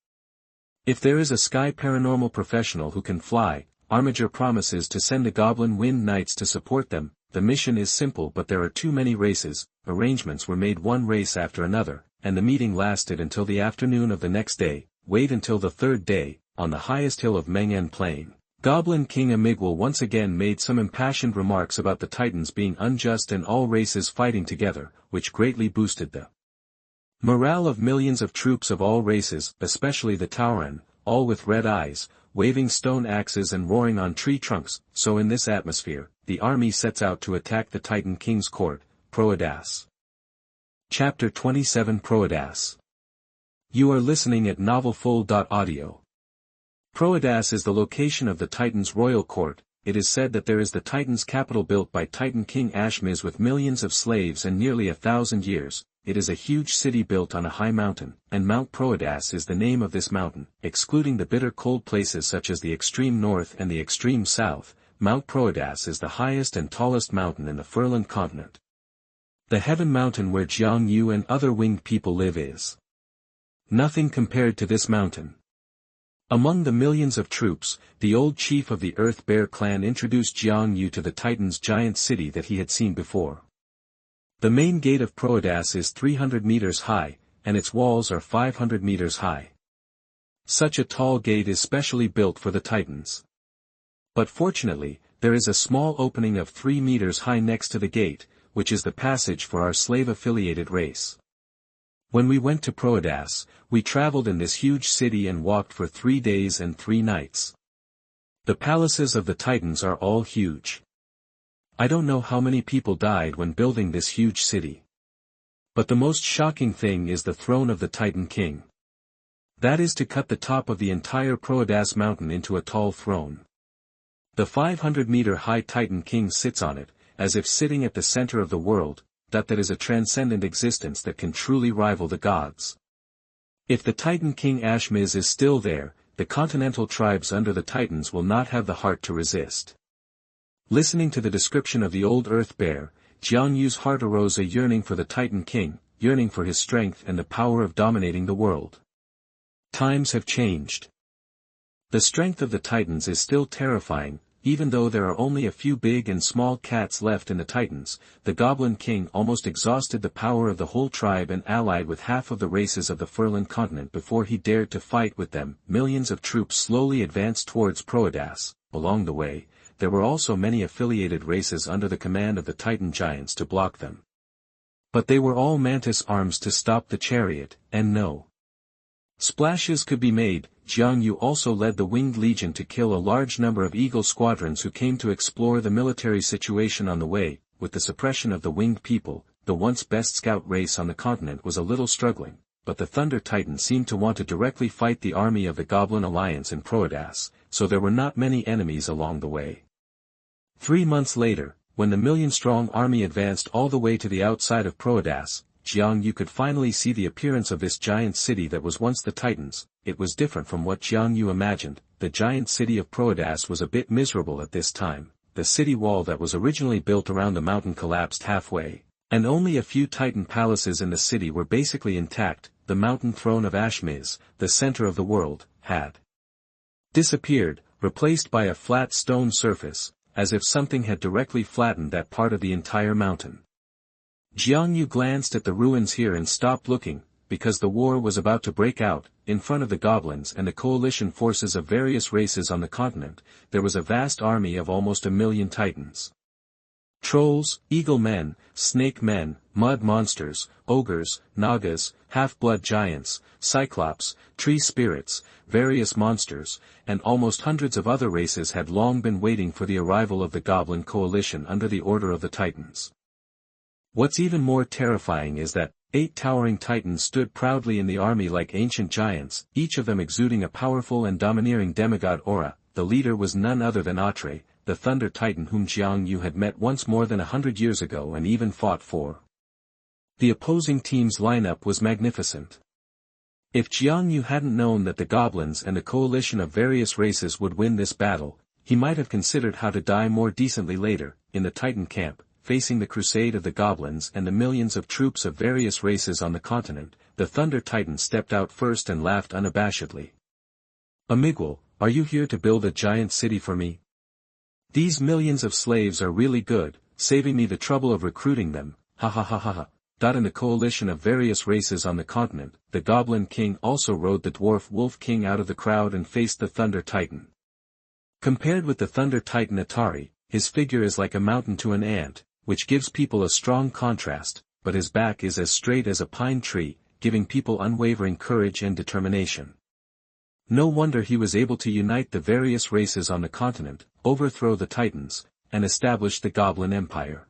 If there is a sky paranormal professional who can fly, Armiger promises to send the Goblin Wind Knights to support them. The mission is simple, but there are too many races. Arrangements were made one race after another, and the meeting lasted until the afternoon of the next day. Wait until the third day, on the highest hill of Mengen Plain. Goblin King Amiguel once again made some impassioned remarks about the Titans being unjust and all races fighting together, which greatly boosted the morale of millions of troops of all races, especially the Tauren, all with red eyes, waving stone axes and roaring on tree trunks. So in this atmosphere, the army sets out to attack the Titan King's court. Proadas. Chapter 27 Proadas. You are listening at novelfull.audio. Proadas is the location of the Titan's royal court. It is said that there is the Titan's capital built by Titan King Ashmiz with millions of slaves and nearly 1,000 years. It is a huge city built on a high mountain, and Mount Proadas is the name of this mountain. Excluding the bitter cold places such as the extreme north and the extreme south, Mount Proadas is the highest and tallest mountain in the Furland continent. The heaven mountain where Jiang Yu and other winged people live is nothing compared to this mountain. Among the millions of troops, the old chief of the Earth Bear clan introduced Jiang Yu to the Titan's giant city that he had seen before. The main gate of Proadas is 300 meters high, and its walls are 500 meters high. Such a tall gate is specially built for the Titans. But fortunately, there is a small opening of 3 meters high next to the gate, which is the passage for our slave-affiliated race. When we went to Proadas, we traveled in this huge city and walked for 3 days and 3 nights. The palaces of the Titans are all huge. I don't know how many people died when building this huge city. But the most shocking thing is the throne of the Titan King. That is to cut the top of the entire Proadas mountain into a tall throne. The 500-meter-high Titan King sits on it, as if sitting at the center of the world. That is a transcendent existence that can truly rival the gods. If the Titan King Ashmiz is still there, the continental tribes under the Titans will not have the heart to resist. Listening to the description of the old Earth Bear, Jiang Yu's heart arose a yearning for the Titan King, yearning for his strength and the power of dominating the world. Times have changed. The strength of the Titans is still terrifying. Even though there are only a few big and small cats left in the Titans, the Goblin King almost exhausted the power of the whole tribe and allied with half of the races of the Furland continent before he dared to fight with them. Millions of troops slowly advanced towards Proadas. Along the way, there were also many affiliated races under the command of the Titan giants to block them. But they were all mantis arms to stop the chariot, and no splashes could be made. Jiang Yu also led the Winged Legion to kill a large number of eagle squadrons who came to explore the military situation on the way. With the suppression of the winged people, the once best scout race on the continent was a little struggling, but the Thunder Titan seemed to want to directly fight the army of the Goblin Alliance in Proadas, so there were not many enemies along the way. 3 months later, when the million-strong army advanced all the way to the outside of Proadas, Jiang Yu could finally see the appearance of this giant city that was once the Titans. It was different from what Jiang Yu imagined. The giant city of Proadas was a bit miserable at this time. The city wall that was originally built around the mountain collapsed halfway, and only a few Titan palaces in the city were basically intact. The mountain throne of Ashmiz, the center of the world, had disappeared, replaced by a flat stone surface, as if something had directly flattened that part of the entire mountain. Jiang Yu glanced at the ruins here and stopped looking, because the war was about to break out. In front of the goblins and the coalition forces of various races on the continent, there was a vast army of almost 1 million Titans. Trolls, eagle men, snake men, mud monsters, ogres, nagas, half-blood giants, cyclops, tree spirits, various monsters, and almost hundreds of other races had long been waiting for the arrival of the goblin coalition under the order of the Titans. What's even more terrifying is that, 8 towering titans stood proudly in the army like ancient giants, each of them exuding a powerful and domineering demigod aura. The leader was none other than Atre, the Thunder Titan whom Jiang Yu had met once more than 100 years ago and even fought for. The opposing team's lineup was magnificent. If Jiang Yu hadn't known that the goblins and a coalition of various races would win this battle, he might have considered how to die more decently later, in the Titan camp, facing the crusade of the goblins and the millions of troops of various races on the continent. The Thunder Titan stepped out first and laughed unabashedly. Amiguel, are you here to build a giant city for me? These millions of slaves are really good, saving me the trouble of recruiting them, ha ha ha ha ha. In the coalition of various races on the continent, the Goblin King also rode the Dwarf Wolf King out of the crowd and faced the Thunder Titan. Compared with the Thunder Titan Atari, his figure is like a mountain to an ant, which gives people a strong contrast, but his back is as straight as a pine tree, giving people unwavering courage and determination. No wonder he was able to unite the various races on the continent, overthrow the Titans, and establish the Goblin Empire.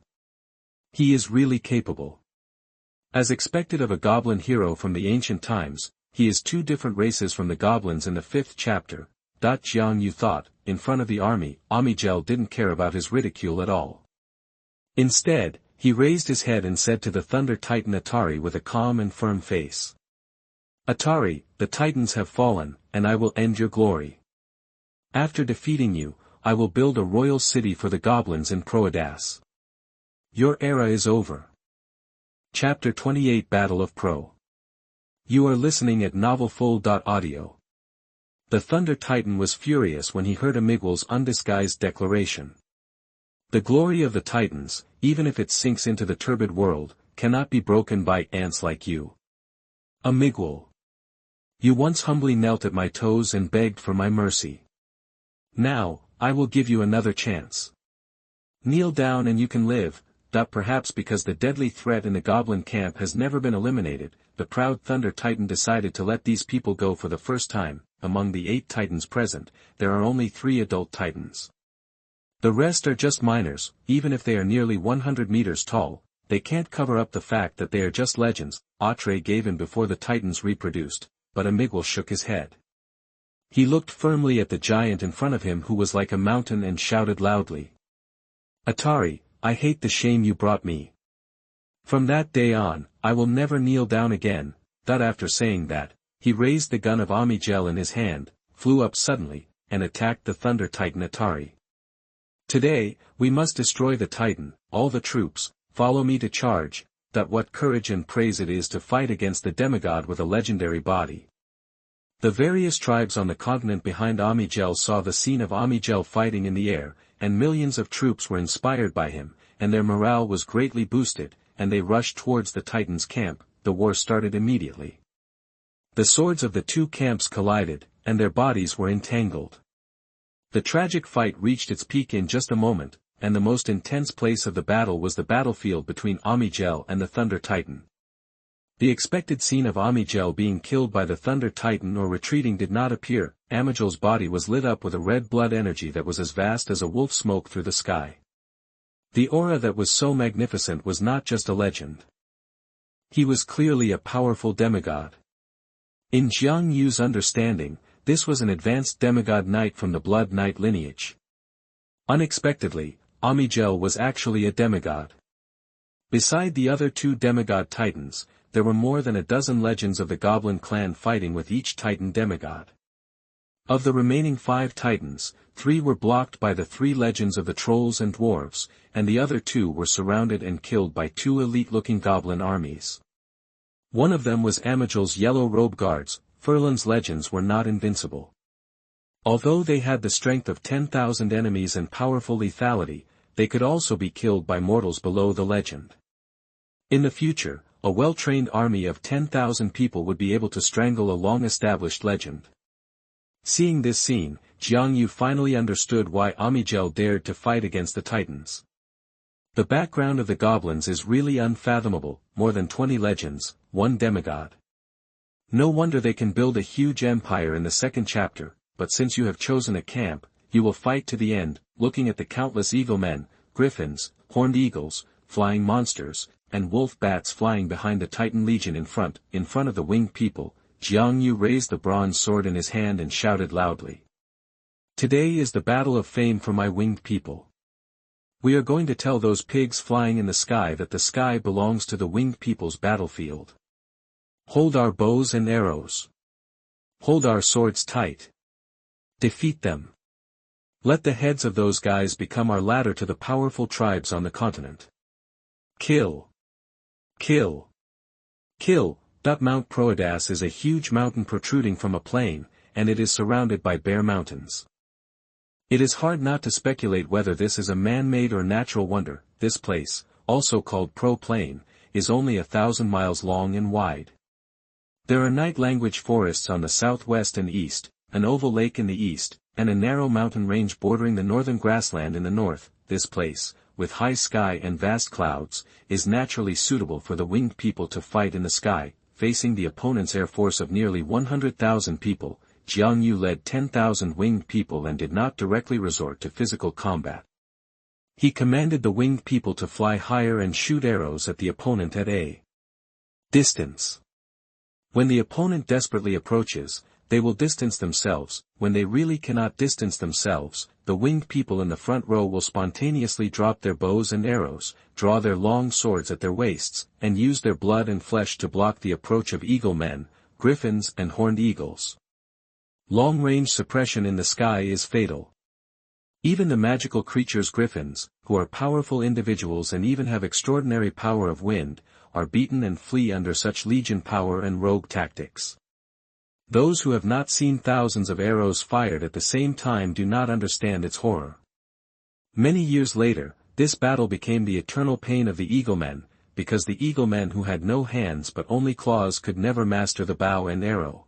He is really capable. As expected of a goblin hero from the ancient times, he is 2 different races from the goblins in the 5th chapter. Jiang Yu thought, in front of the army. Amiguel didn't care about his ridicule at all. Instead, he raised his head and said to the Thunder Titan Atari with a calm and firm face. Atari, the Titans have fallen, and I will end your glory. After defeating you, I will build a royal city for the goblins in Proadas. Your era is over. Chapter 28 Battle of Pro. You are listening at novelfull.audio. The Thunder Titan was furious when he heard Amiguel's undisguised declaration. The glory of the Titans, even if it sinks into the turbid world, cannot be broken by ants like you. Amiguel. You once humbly knelt at my toes and begged for my mercy. Now, I will give you another chance. Kneel down and you can live. Perhaps because the deadly threat in the goblin camp has never been eliminated, the proud Thunder Titan decided to let these people go for the first time. Among the 8 titans present, there are only 3 adult titans. The rest are just minors. Even if they are nearly 100 meters tall, they can't cover up the fact that they are just legends. Atre gave in before the titans reproduced, but Amiguel shook his head. He looked firmly at the giant in front of him who was like a mountain and shouted loudly. Atari, I hate the shame you brought me. From that day on, I will never kneel down again. After saying that, he raised the gun of Amiguel in his hand, flew up suddenly, and attacked the Thunder Titan Atari. Today, we must destroy the Titan. All the troops, follow me to charge. What courage and praise it is to fight against the demigod with a legendary body. The various tribes on the continent behind Amiguel saw the scene of Amiguel fighting in the air, and millions of troops were inspired by him, and their morale was greatly boosted, and they rushed towards the Titans' camp. The war started immediately. The swords of the 2 camps collided, and their bodies were entangled. The tragic fight reached its peak in just a moment, and the most intense place of the battle was the battlefield between Amiguel and the Thunder Titan. The expected scene of Amiguel being killed by the Thunder Titan or retreating did not appear. Amiguel's body was lit up with a red blood energy that was as vast as a wolf smoke through the sky. The aura that was so magnificent was not just a legend. He was clearly a powerful demigod. In Jiang Yu's understanding, this was an advanced demigod knight from the Blood Knight lineage. Unexpectedly, Amiguel was actually a demigod. Beside the other 2 demigod titans, there were more than a dozen legends of the Goblin clan fighting with each Titan demigod. Of the remaining 5 titans, 3 were blocked by the 3 legends of the trolls and dwarves, and the other 2 were surrounded and killed by 2 elite-looking goblin armies. One of them was Amiguel's yellow robe guards. Furlan's legends were not invincible. Although they had the strength of 10,000 enemies and powerful lethality, they could also be killed by mortals below the legend. In the future, a well-trained army of 10,000 people would be able to strangle a long-established legend. Seeing this scene, Jiang Yu finally understood why Amiguel dared to fight against the Titans. The background of the goblins is really unfathomable, more than 20 legends, 1 demigod. No wonder they can build a huge empire in the 2nd chapter, but since you have chosen a camp, you will fight to the end. Looking at the countless evil men, griffins, horned eagles, flying monsters, and wolf bats flying behind the Titan Legion in front of the winged people. Xiangyu raised the bronze sword in his hand and shouted loudly. Today is the battle of fame for my winged people. We are going to tell those pigs flying in the sky that the sky belongs to the winged people's battlefield. Hold our bows and arrows. Hold our swords tight. Defeat them. Let the heads of those guys become our ladder to the powerful tribes on the continent. Kill. Kill. Kill. Mount Proadas is a huge mountain protruding from a plain, and it is surrounded by bare mountains. It is hard not to speculate whether this is a man-made or natural wonder. This place, also called Pro-Plain, is only 1,000 miles long and wide. There are night-language forests on the southwest and east, an oval lake in the east, and a narrow mountain range bordering the northern grassland in the north. This place, with high sky and vast clouds, is naturally suitable for the winged people to fight in the sky, facing the opponent's air force of nearly 100,000 people. Xiangyu led 10,000 winged people and did not directly resort to physical combat. He commanded the winged people to fly higher and shoot arrows at the opponent at a distance. When the opponent desperately approaches, they will distance themselves. When they really cannot distance themselves, the winged people in the front row will spontaneously drop their bows and arrows, draw their long swords at their waists, and use their blood and flesh to block the approach of eagle men, griffins and horned eagles. Long-range suppression in the sky is fatal. Even the magical creatures griffins, who are powerful individuals and even have extraordinary power of wind, are beaten and flee under such legion power and rogue tactics. Those who have not seen thousands of arrows fired at the same time do not understand its horror. Many years later, this battle became the eternal pain of the eaglemen, because the eaglemen who had no hands but only claws could never master the bow and arrow.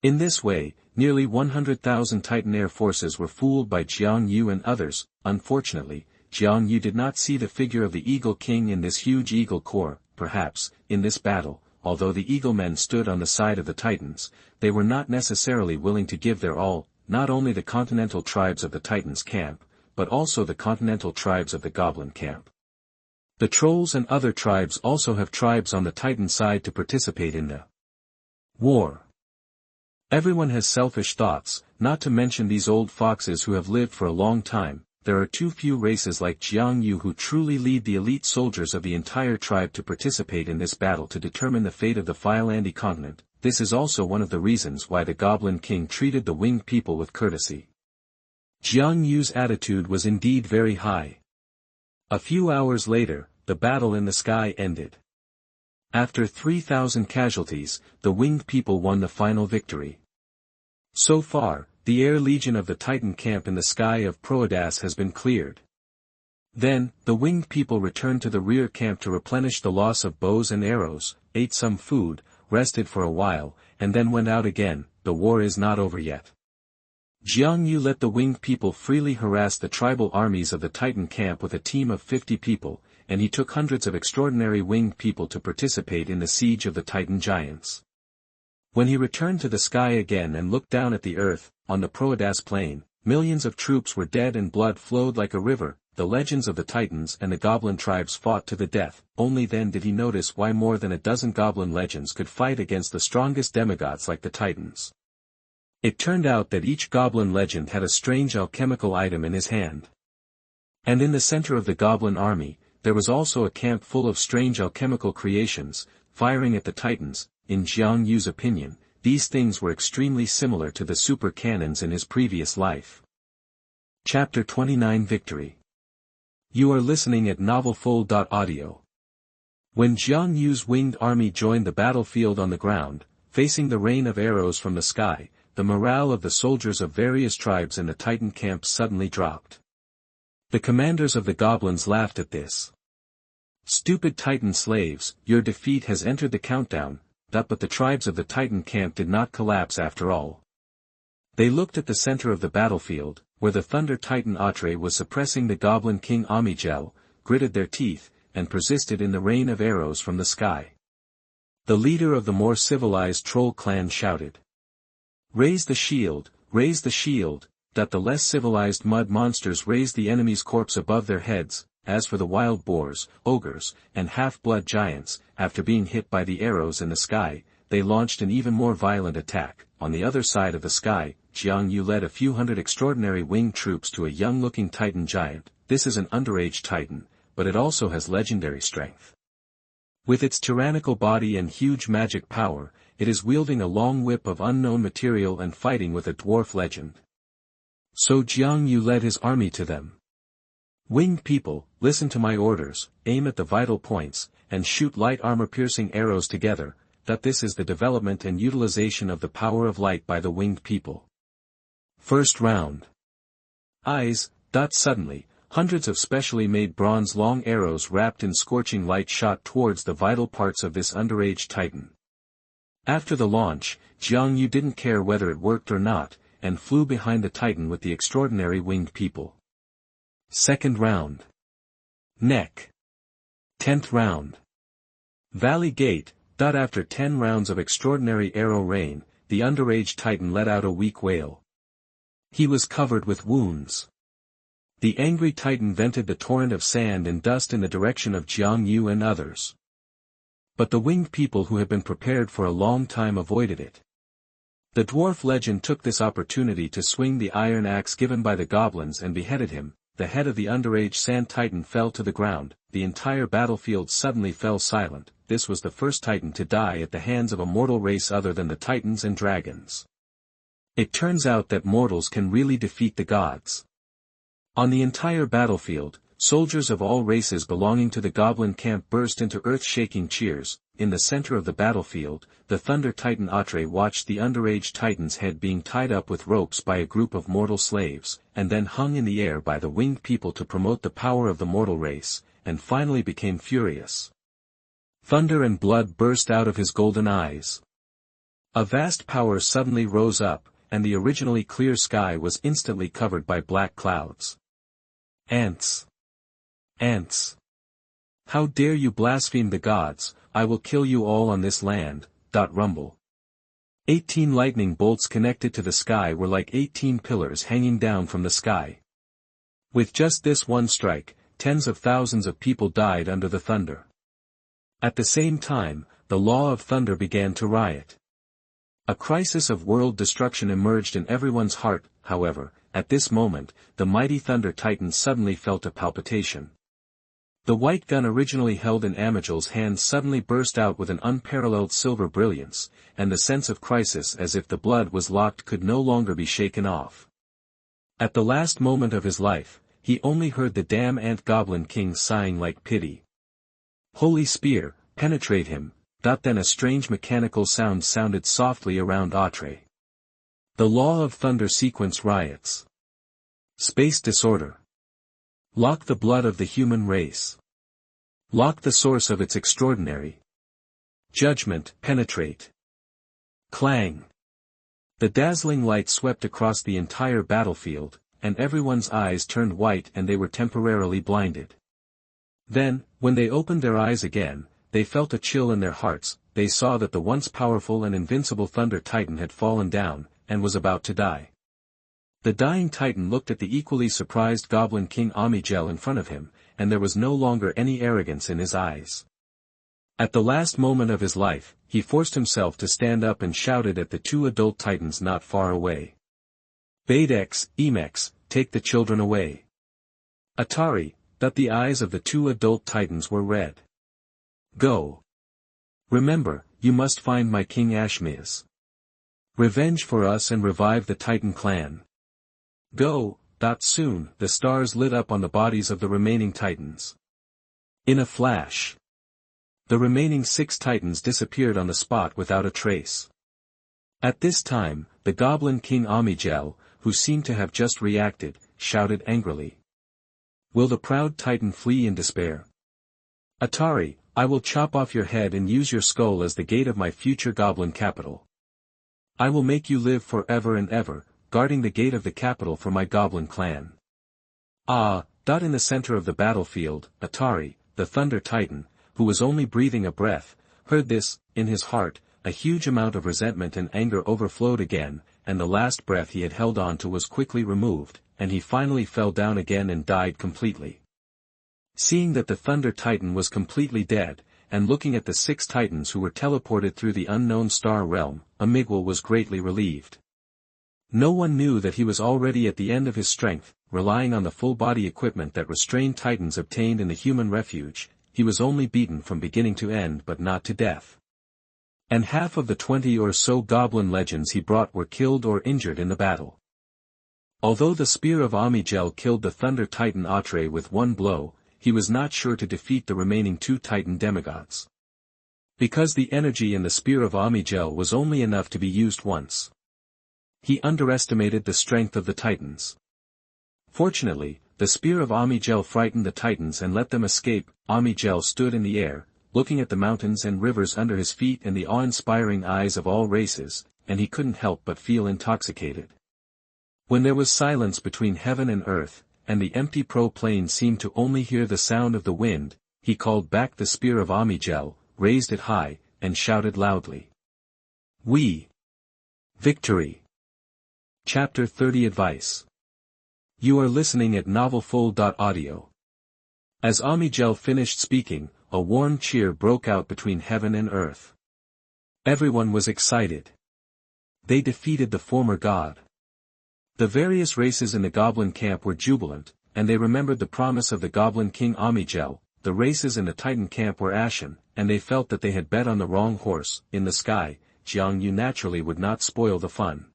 In this way, nearly 100,000 Titan air forces were fooled by Xiangyu and others. Unfortunately, Xiangyu did not see the figure of the Eagle King in this huge eagle corps. Perhaps, in this battle, although the eaglemen stood on the side of the Titans, they were not necessarily willing to give their all. Not only the continental tribes of the Titans' camp, but also the continental tribes of the Goblin camp. The Trolls and other tribes also have tribes on the Titan side to participate in the war. Everyone has selfish thoughts, not to mention these old foxes who have lived for a long time. There are too few races like Xiangyu who truly lead the elite soldiers of the entire tribe to participate in this battle to determine the fate of the Phylandi continent. This is also one of the reasons why the Goblin King treated the winged people with courtesy. Xiangyu's attitude was indeed very high. A few hours later, the battle in the sky ended. After 3,000 casualties, the winged people won the final victory. So far, the air legion of the Titan camp in the sky of Proadas has been cleared. Then, the winged people returned to the rear camp to replenish the loss of bows and arrows, ate some food, rested for a while, and then went out again. The war is not over yet. Xiangyu let the winged people freely harass the tribal armies of the Titan camp with a team of 50 people, and he took hundreds of extraordinary winged people to participate in the siege of the Titan giants. When he returned to the sky again and looked down at the earth, on the Proadas plain, millions of troops were dead and blood flowed like a river. The legends of the Titans and the Goblin tribes fought to the death. Only then did he notice why more than a dozen Goblin legends could fight against the strongest demigods like the Titans. It turned out that each Goblin legend had a strange alchemical item in his hand. And in the center of the Goblin army, there was also a camp full of strange alchemical creations, firing at the Titans. In Xiangyu's opinion, these things were extremely similar to the super cannons in his previous life. Chapter 29 Victory. You are listening at novelfull.audio. When Xiangyu's winged army joined the battlefield on the ground, facing the rain of arrows from the sky, the morale of the soldiers of various tribes in the Titan camp suddenly dropped. The commanders of the goblins laughed at this. Stupid Titan slaves, your defeat has entered the countdown. But the tribes of the Titan camp did not collapse after all. They looked at the center of the battlefield, where the Thunder Titan Atre was suppressing the Goblin King Amiguel, gritted their teeth, and persisted in the rain of arrows from the sky. The leader of the more civilized Troll clan shouted. Raise the shield, raise the shield. The less civilized mud monsters raised the enemy's corpse above their heads. as for the wild boars, ogres, and half-blood giants, after being hit by the arrows in the sky, they launched an even more violent attack. On the other side of the sky, Jiang Yu led a few hundred extraordinary winged troops to a young-looking Titan giant. This is an underage Titan, but it also has legendary strength. With its tyrannical body and huge magic power, it is wielding a long whip of unknown material and fighting with a dwarf legend. So Jiang Yu led his army to them. Winged people, listen to my orders, aim at the vital points, and shoot light armor-piercing arrows together. That this is the development and utilization of the power of light by the winged people. First round. Eyes. Suddenly, hundreds of specially made bronze long arrows wrapped in scorching light shot towards the vital parts of this underage Titan. After the launch, Jiang Yu didn't care whether it worked or not, and flew behind the Titan with the extraordinary winged people. Second round. Neck. 10th round. Valley Gate. After 10 rounds of extraordinary arrow rain, the underage Titan let out a weak wail. He was covered with wounds. The angry Titan vented the torrent of sand and dust in the direction of Jiang Yu and others. But the winged people who had been prepared for a long time avoided it. The dwarf legend took this opportunity to swing the iron axe given by the goblins and beheaded him. The head of the underage sand Titan fell to the ground. The entire battlefield suddenly fell silent. This was the first Titan to die at the hands of a mortal race other than the Titans and dragons. It turns out that mortals can really defeat the gods. On the entire battlefield, soldiers of all races belonging to the goblin camp burst into earth-shaking cheers. In the center of the battlefield, the Thunder Titan Atre watched the underage Titan's head being tied up with ropes by a group of mortal slaves, and then hung in the air by the winged people to promote the power of the mortal race, and finally became furious. Thunder and blood burst out of his golden eyes. A vast power suddenly rose up, and the originally clear sky was instantly covered by black clouds. Ants! Ants! How dare you blaspheme the gods! I will kill you all on this land. Rumble. 18 lightning bolts connected to the sky were like 18 pillars hanging down from the sky. With just this one strike, tens of thousands of people died under the thunder. At the same time, the law of thunder began to riot. A crisis of world destruction emerged in everyone's heart. However, at this moment, the mighty Thunder Titan suddenly felt a palpitation. The white gun originally held in Amiguel's hand suddenly burst out with an unparalleled silver brilliance, and the sense of crisis as if the blood was locked could no longer be shaken off. At the last moment of his life, he only heard the damn ant goblin king sighing like pity. Holy spear, penetrate him. Then a strange mechanical sound sounded softly around Atre. The law of thunder sequence riots. Space disorder. Lock the blood of the human race. Lock the source of its extraordinary judgment, penetrate. Clang. The dazzling light swept across the entire battlefield, and everyone's eyes turned white and they were temporarily blinded. Then, when they opened their eyes again, they felt a chill in their hearts. They saw that the once powerful and invincible Thunder Titan had fallen down, and was about to die. The dying Titan looked at the equally surprised Goblin King Amiguel in front of him, and there was no longer any arrogance in his eyes. At the last moment of his life, he forced himself to stand up and shouted at the two adult Titans not far away. Badex, Emex, take the children away. Atari, that the eyes of the two adult Titans were red. Go. Remember, you must find my King Ashmiz. Revenge for us and revive the Titan clan. Go. Soon, the stars lit up on the bodies of the remaining Titans. In a flash. The remaining 6 Titans disappeared on the spot without a trace. At this time, the Goblin King Amiguel, who seemed to have just reacted, shouted angrily. Will the proud Titan flee in despair? Atari, I will chop off your head and use your skull as the gate of my future goblin capital. I will make you live forever and ever, guarding the gate of the capital for my goblin clan. In the center of the battlefield, Atari, the Thunder Titan, who was only breathing a breath, heard this. In his heart, a huge amount of resentment and anger overflowed again, and the last breath he had held on to was quickly removed, and he finally fell down again and died completely. Seeing that the Thunder Titan was completely dead, and looking at the 6 Titans who were teleported through the unknown star realm, Amiguel was greatly relieved. No one knew that he was already at the end of his strength, relying on the full-body equipment that restrained Titans obtained in the human refuge. He was only beaten from beginning to end but not to death. And half of the 20 or so goblin legends he brought were killed or injured in the battle. Although the spear of Amiguel killed the Thunder Titan Atre with one blow, he was not sure to defeat the remaining 2 Titan demigods. Because the energy in the spear of Amiguel was only enough to be used once. He underestimated the strength of the Titans. Fortunately, the spear of Amiguel frightened the Titans and let them escape. Amiguel stood in the air, looking at the mountains and rivers under his feet and the awe-inspiring eyes of all races, and he couldn't help but feel intoxicated. When there was silence between heaven and earth, and the empty pro-plane seemed to only hear the sound of the wind, he called back the spear of Amiguel, raised it high, and shouted loudly. Victory! Chapter 30 Advice. You are listening at novelfull.audio. As Amiguel finished speaking, a warm cheer broke out between heaven and earth. Everyone was excited. They defeated the former god. The various races in the goblin camp were jubilant, and they remembered the promise of the goblin king Amiguel. The races in the Titan camp were ashen, and they felt that they had bet on the wrong horse. In the sky, Xuanhuan naturally would not spoil the fun.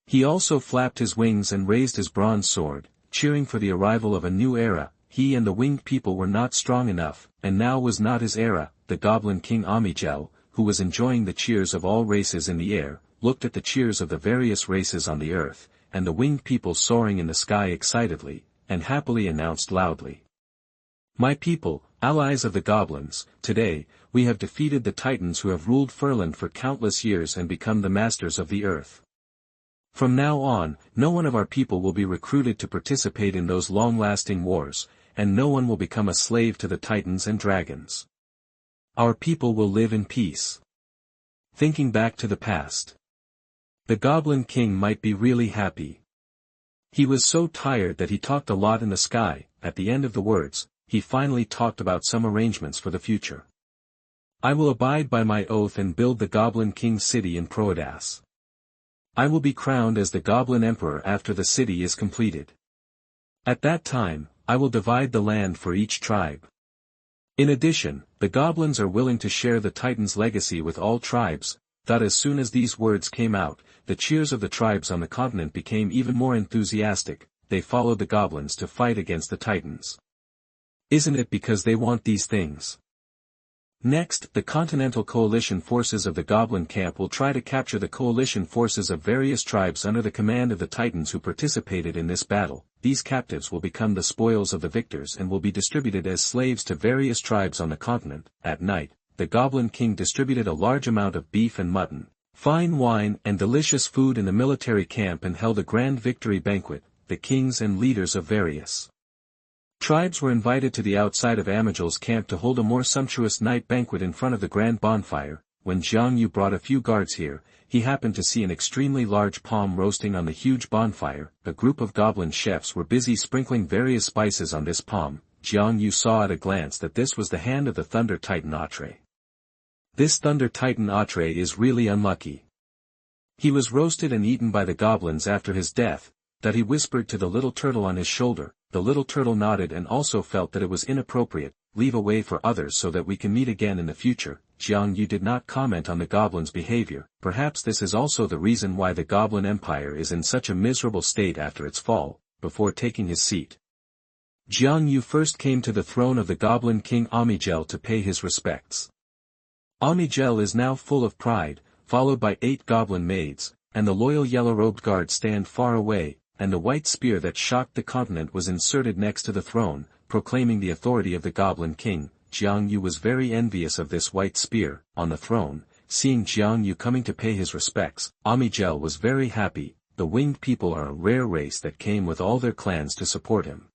He also flapped his wings and raised his bronze sword, cheering for the arrival of a new era. He and the winged people were not strong enough, and now was not his era. The goblin king Amiguel, who was enjoying the cheers of all races in the air, looked at the cheers of the various races on the earth, and the winged people soaring in the sky excitedly, and happily announced loudly. My people, allies of the goblins, today, we have defeated the Titans who have ruled Furland for countless years and become the masters of the earth. From now on, no one of our people will be recruited to participate in those long-lasting wars, and no one will become a slave to the Titans and dragons. Our people will live in peace. Thinking back to the past. The Goblin King might be really happy. He was so tired that he talked a lot in the sky. At the end of the words, he finally talked about some arrangements for the future. I will abide by my oath and build the Goblin King's city in Proadas. I will be crowned as the Goblin Emperor after the city is completed. At that time, I will divide the land for each tribe. In addition, the goblins are willing to share the Titan's legacy with all tribes. That as soon as these words came out, the cheers of the tribes on the continent became even more enthusiastic. They followed the goblins to fight against the Titans. Isn't it because they want these things? Next, the Continental Coalition forces of the Goblin Camp will try to capture the coalition forces of various tribes under the command of the Titans who participated in this battle. These captives will become the spoils of the victors and will be distributed as slaves to various tribes on the continent. At night, the Goblin King distributed a large amount of beef and mutton, fine wine and delicious food in the military camp and held a grand victory banquet. The kings and leaders of various tribes were invited to the outside of Amiguel's camp to hold a more sumptuous night banquet in front of the grand bonfire. When Xuanhuan brought a few guards here, he happened to see an extremely large palm roasting on the huge bonfire. A group of goblin chefs were busy sprinkling various spices on this palm. Xuanhuan saw at a glance that this was the hand of the Thunder Titan Atre. This Thunder Titan Atre is really unlucky. He was roasted and eaten by the goblins after his death. That he whispered to the little turtle on his shoulder. The little turtle nodded and also felt that it was inappropriate. Leave a way for others so that we can meet again in the future. Xuanhuan did not comment on the goblin's behavior. Perhaps this is also the reason why the Goblin Empire is in such a miserable state after its fall. Before taking his seat, Xuanhuan first came to the throne of the Goblin King Amiguel to pay his respects. Amiguel is now full of pride, followed by 8 goblin maids, and the loyal yellow-robed guards stand far away, and the white spear that shocked the continent was inserted next to the throne, proclaiming the authority of the Goblin King. Xuanhuan was very envious of this white spear. On the throne, seeing Xuanhuan coming to pay his respects, Amiguel was very happy. The winged people are a rare race that came with all their clans to support him.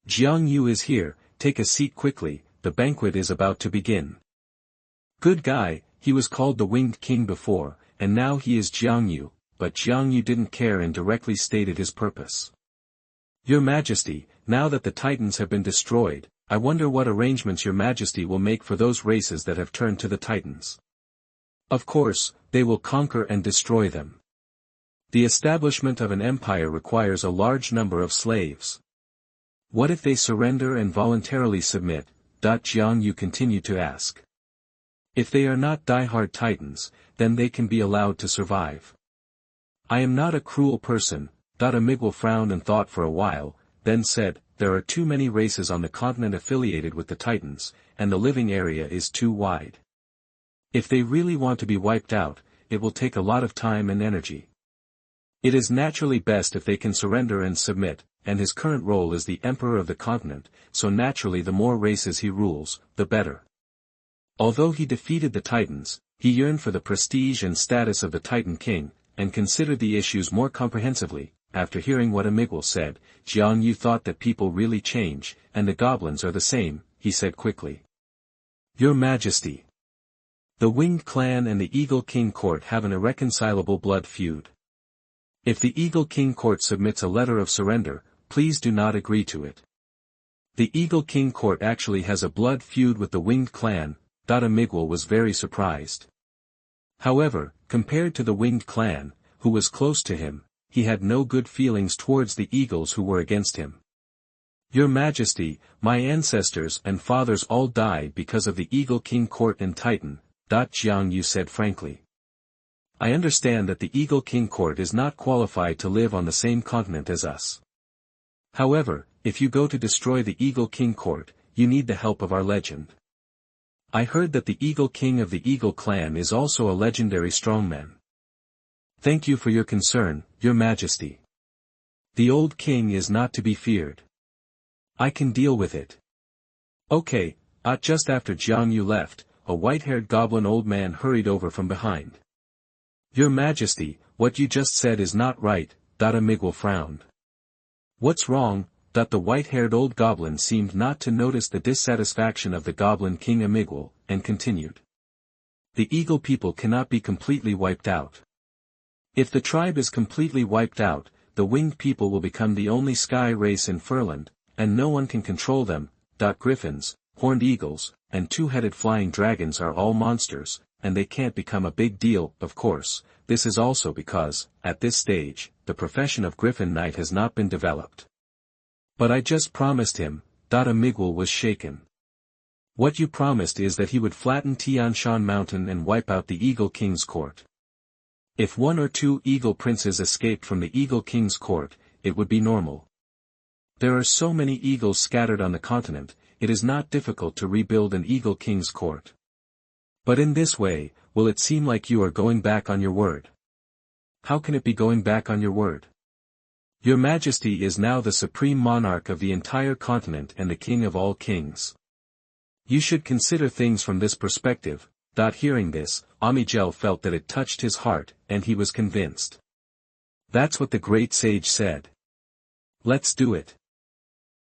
Xuanhuan is here, take a seat quickly, the banquet is about to begin. Good guy, he was called the Winged King before, and now he is Xuanhuan. But Xuanhuan didn't care and directly stated his purpose. Your Majesty, now that the Titans have been destroyed, I wonder what arrangements your majesty will make for those races that have turned to the Titans. Of course, they will conquer and destroy them. The establishment of an empire requires a large number of slaves. What if they surrender and voluntarily submit? Jiang Yu continued to ask. If they are not die-hard Titans, then they can be allowed to survive. I am not a cruel person. Amiguel frowned and thought for a while, then said, there are too many races on the continent affiliated with the Titans, and the living area is too wide. If they really want to be wiped out, it will take a lot of time and energy. It is naturally best if they can surrender and submit, and his current role is the emperor of the continent, so naturally the more races he rules, the better. Although he defeated the Titans, he yearned for the prestige and status of the Titan King, and considered the issues more comprehensively. After hearing what Amiguel said, Jiang Yu thought that people really change, and the goblins are the same, he said quickly. Your Majesty. The Winged Clan and the Eagle King Court have an irreconcilable blood feud. If the Eagle King Court submits a letter of surrender, please do not agree to it. The Eagle King Court actually has a blood feud with the Winged Clan. Amiguel was very surprised. However, compared to the Winged Clan, who was close to him, he had no good feelings towards the Eagles who were against him. Your Majesty, my ancestors and fathers all died because of the Eagle King Court and Titan, Jiang Yu said frankly. I understand that the Eagle King Court is not qualified to live on the same continent as us. However, if you go to destroy the Eagle King Court, you need the help of our legend. I heard that the Eagle King of the Eagle Clan is also a legendary strongman. Thank you for your concern, Your Majesty. The old king is not to be feared. I can deal with it. Okay. Just after Jiang Yu left, a white-haired goblin old man hurried over from behind. Your Majesty, what you just said is not right. Amiguel frowned. What's wrong? The white-haired old goblin seemed not to notice the dissatisfaction of the goblin king Amiguel, and continued. The eagle people cannot be completely wiped out. If the tribe is completely wiped out, the winged people will become the only sky race in Furland, and no one can control them. Griffins, horned eagles, and two-headed flying dragons are all monsters, and they can't become a big deal. Of course, this is also because, at this stage, the profession of Griffin Knight has not been developed. But I just promised him. Amiguel was shaken. What you promised is that he would flatten Tianshan Mountain and wipe out the Eagle King's court. If one or two Eagle Princes escaped from the Eagle King's court, it would be normal. There are so many eagles scattered on the continent, it is not difficult to rebuild an Eagle King's court. But in this way, will it seem like you are going back on your word? How can it be going back on your word? Your Majesty is now the supreme monarch of the entire continent and the king of all kings. You should consider things from this perspective. Hearing this, Amiguel felt that it touched his heart, and he was convinced. That's what the great sage said. Let's do it.